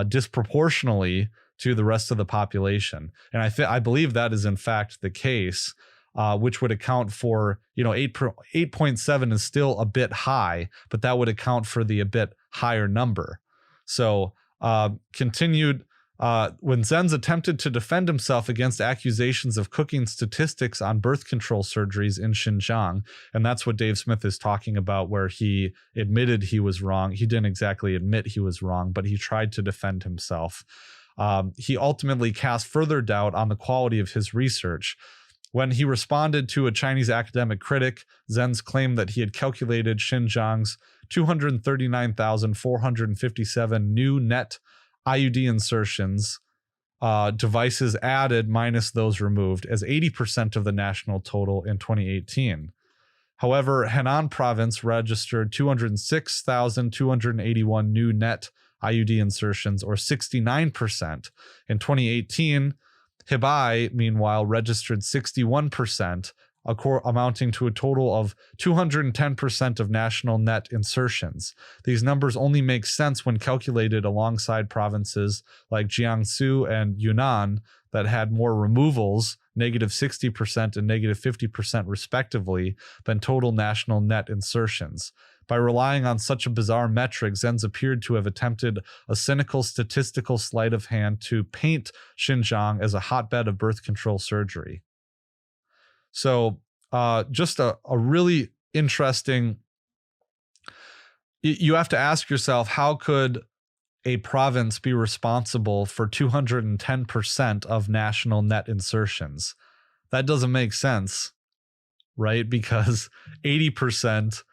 disproportionately to the rest of the population. And I believe that is in fact the case, which would account for, you know, 8.7 is still a bit high, but that would account for the a bit higher number. So continued. When Zenz attempted to defend himself against accusations of cooking statistics on birth control surgeries in Xinjiang, and that's what Dave Smith is talking about, where he admitted he was wrong. He didn't exactly admit he was wrong, but he tried to defend himself. He ultimately cast further doubt on the quality of his research. When he responded to a Chinese academic critic, Zenz claimed that he had calculated Xinjiang's 239,457 new net IUD insertions, devices added minus those removed, as 80% of the national total in 2018. However, Henan province registered 206,281 new net IUD insertions, or 69%. In 2018, Hebei, meanwhile, registered 61%, amounting to a total of 210% of national net insertions. These numbers only make sense when calculated alongside provinces like Jiangsu and Yunnan that had more removals, -60% and -50% respectively, than total national net insertions. By relying on such a bizarre metric, Zenz appeared to have attempted a cynical statistical sleight of hand to paint Xinjiang as a hotbed of birth control surgery. So just a really interesting, you have to ask yourself, how could a province be responsible for 210% of national net insertions? That doesn't make sense, right? Because 80%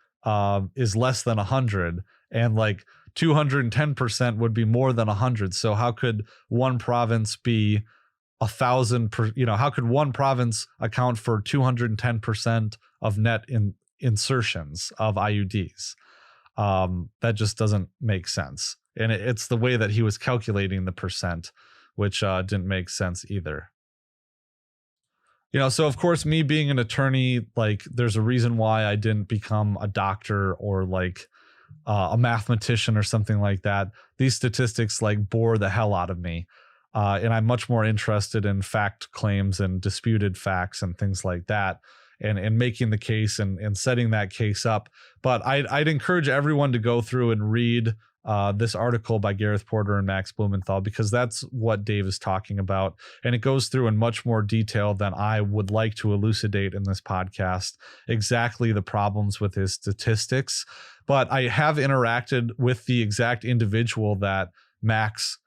is less than 100, and like 210% would be more than 100. So how could one province be 1,000 per, you know, how could one province account for 210% of net insertions of IUDs? That just doesn't make sense. And it's the way that he was calculating the percent, which didn't make sense either. So of course, me being an attorney, like there's a reason why I didn't become a doctor or like a mathematician or something like that. These statistics like bore the hell out of me. And I'm much more interested in fact claims and disputed facts and things like that, and making the case and setting that case up. But I'd encourage everyone to go through and read this article by Gareth Porter and Max Blumenthal, because that's what Dave is talking about. And it goes through in much more detail than I would like to elucidate in this podcast, exactly the problems with his statistics. But I have interacted with the exact individual that Max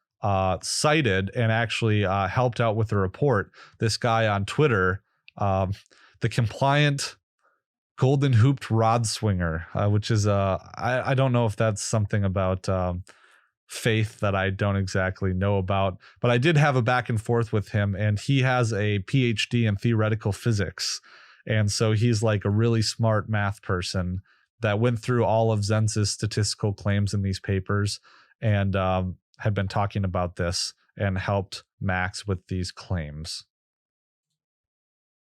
cited and actually helped out with the report. This guy on Twitter, the compliant golden hooped rod swinger, which is I don't know if that's something about faith that I don't exactly know about, but I did have a back and forth with him, and he has a PhD in theoretical physics, and so he's like a really smart math person that went through all of Zenz's statistical claims in these papers, and had been talking about this and helped Max with these claims.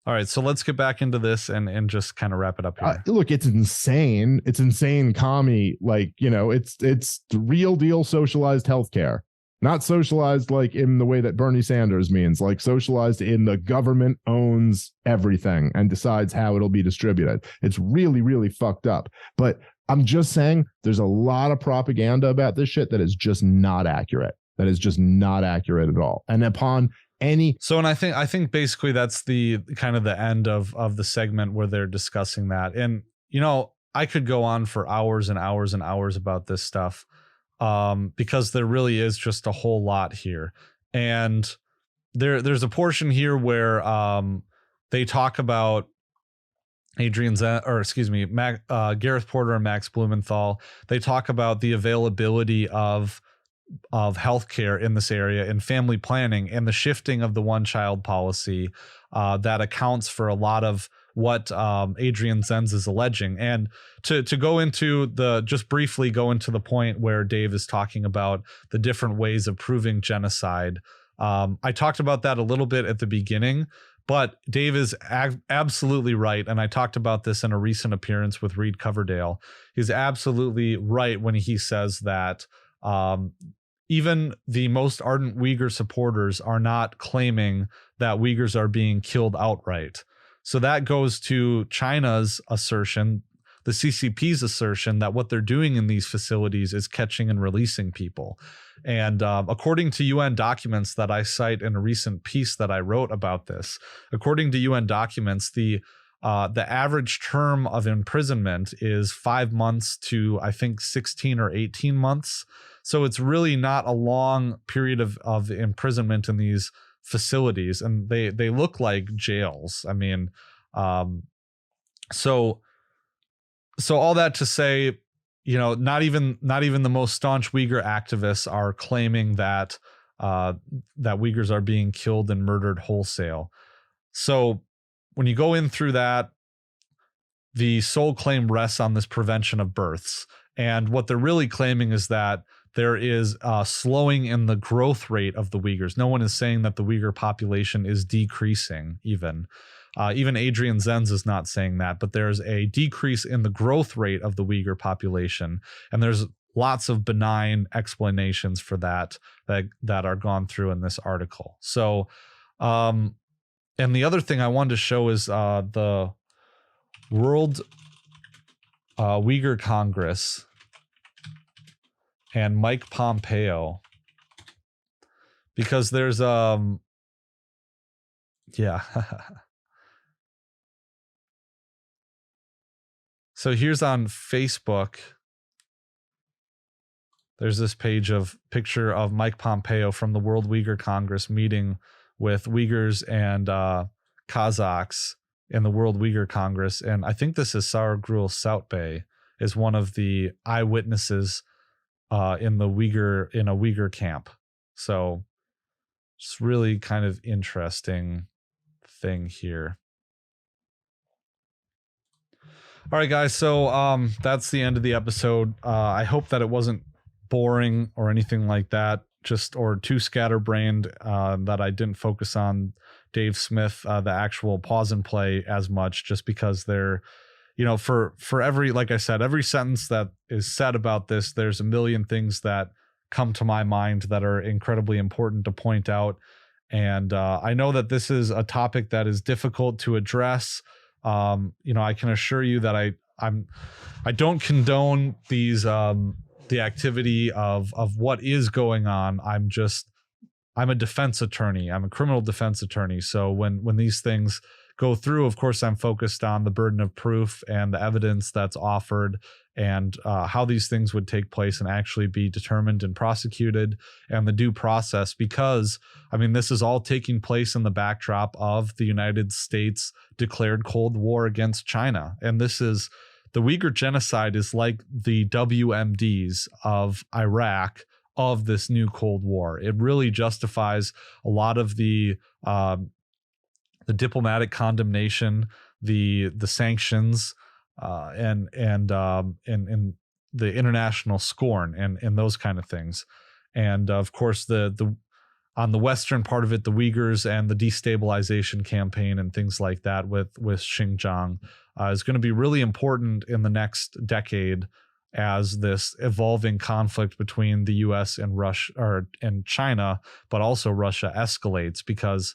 All right, so let's get back into this and just kind of wrap it up here. Look, it's insane. It's insane commie. Like, it's the real deal socialized healthcare, not socialized like in the way that Bernie Sanders means, like socialized in the government owns everything and decides how it'll be distributed. It's really, really fucked up. But I'm just saying there's a lot of propaganda about this shit that is just not accurate. That is just not accurate at all. And upon any and I think basically that's the kind of the end of the segment where they're discussing that. And I could go on for hours and hours and hours about this stuff, because there really is just a whole lot here. And there's a portion here where they talk about Gareth Porter and Max Blumenthal. They talk about the availability of healthcare in this area and family planning and the shifting of the one-child policy that accounts for a lot of what Adrian Zenz is alleging. And to go into just briefly go into the point where Dave is talking about the different ways of proving genocide. I talked about that a little bit at the beginning, but Dave is absolutely right. And I talked about this in a recent appearance with Reed Coverdale. He's absolutely right when he says that even the most ardent Uyghur supporters are not claiming that Uyghurs are being killed outright. So that goes to China's assertion, the CCP's assertion that what they're doing in these facilities is catching and releasing people. And according to UN documents that I cite in a recent piece that I wrote about this, according to UN documents, the average term of imprisonment is 5 months to, I think, 16 or 18 months. So it's really not a long period of imprisonment in these facilities, and they look like jails. I mean, so all that to say, not even the most staunch Uyghur activists are claiming that that Uyghurs are being killed and murdered wholesale. So when you go in through that, the sole claim rests on this prevention of births. And what they're really claiming is that there is slowing in the growth rate of the Uyghurs. No one is saying that the Uyghur population is decreasing even. Even Adrian Zenz is not saying that, but there's a decrease in the growth rate of the Uyghur population. And there's lots of benign explanations for that are gone through in this article. So, and the other thing I wanted to show is the World Uyghur Congress and Mike Pompeo, because there's yeah. So here's on Facebook. There's this picture of Mike Pompeo from the World Uyghur Congress meeting with Uyghurs and Kazakhs in the World Uyghur Congress. And I think this is Sargrul Sautbay is one of the eyewitnesses in a Uyghur camp. So it's really kind of interesting thing here. All right, guys. So that's the end of the episode. I hope that it wasn't boring or anything like that, or too scatterbrained, that I didn't focus on Dave Smith the actual pause and play as much, just because they're, for every, like I said, every sentence that is said about this, there's a million things that come to my mind that are incredibly important to point out. And I know that this is a topic that is difficult to address. I can assure you that I don't condone these the activity of what is going on. I'm a defense attorney. I'm a criminal defense attorney. So when these things go through, of course, I'm focused on the burden of proof and the evidence that's offered, and how these things would take place and actually be determined and prosecuted, and the due process, because this is all taking place in the backdrop of the United States declared Cold War against China. And the Uyghur genocide is like the WMDs of Iraq of this new Cold War. It really justifies a lot of the diplomatic condemnation, the sanctions, and the international scorn, and those kind of things. And of course, the on the western part of it, the Uyghurs and the destabilization campaign and things like that with Xinjiang is going to be really important in the next decade, as this evolving conflict between the U.S. and Russia and China, but also Russia, escalates, because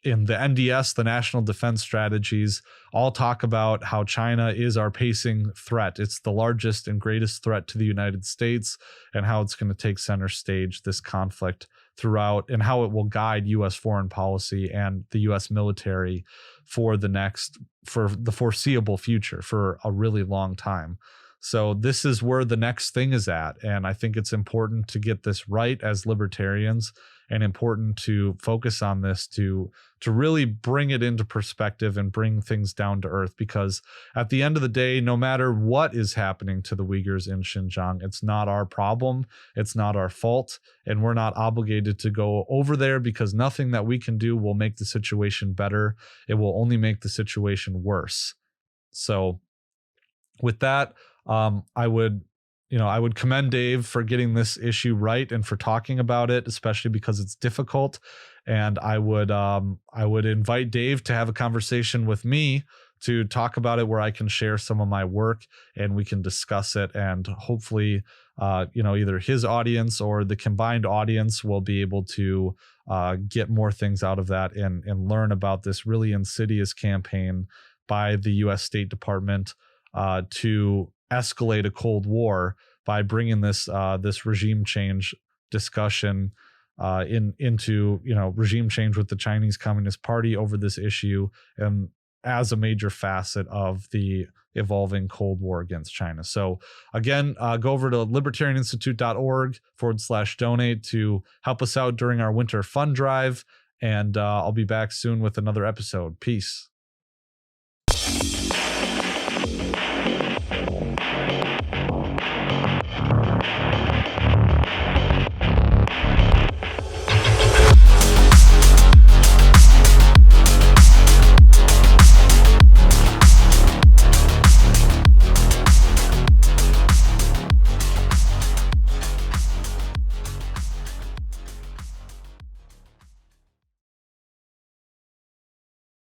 in the NDS, the National Defense Strategies, all talk about how China is our pacing threat. It's the largest and greatest threat to the United States, and how it's going to take center stage, this conflict throughout, and how it will guide U.S. foreign policy and the U.S. military for the foreseeable future, for a really long time. So this is where the next thing is at. And I think it's important to get this right as libertarians, and important to focus on this to really bring it into perspective and bring things down to earth. Because at the end of the day, no matter what is happening to the Uyghurs in Xinjiang, it's not our problem. It's not our fault. And we're not obligated to go over there, because nothing that we can do will make the situation better. It will only make the situation worse. So with that, I would commend Dave for getting this issue right and for talking about it, especially because it's difficult. And I would invite Dave to have a conversation with me to talk about it, where I can share some of my work and we can discuss it. And hopefully, either his audience or the combined audience will be able to get more things out of that, and learn about this really insidious campaign by the U.S. State Department to escalate a Cold War by bringing this regime change discussion into regime change with the Chinese Communist Party over this issue, and as a major facet of the evolving Cold War against China. So again, go over to libertarianinstitute.org/donate to help us out during our winter fund drive, and I'll be back soon with another episode. Peace.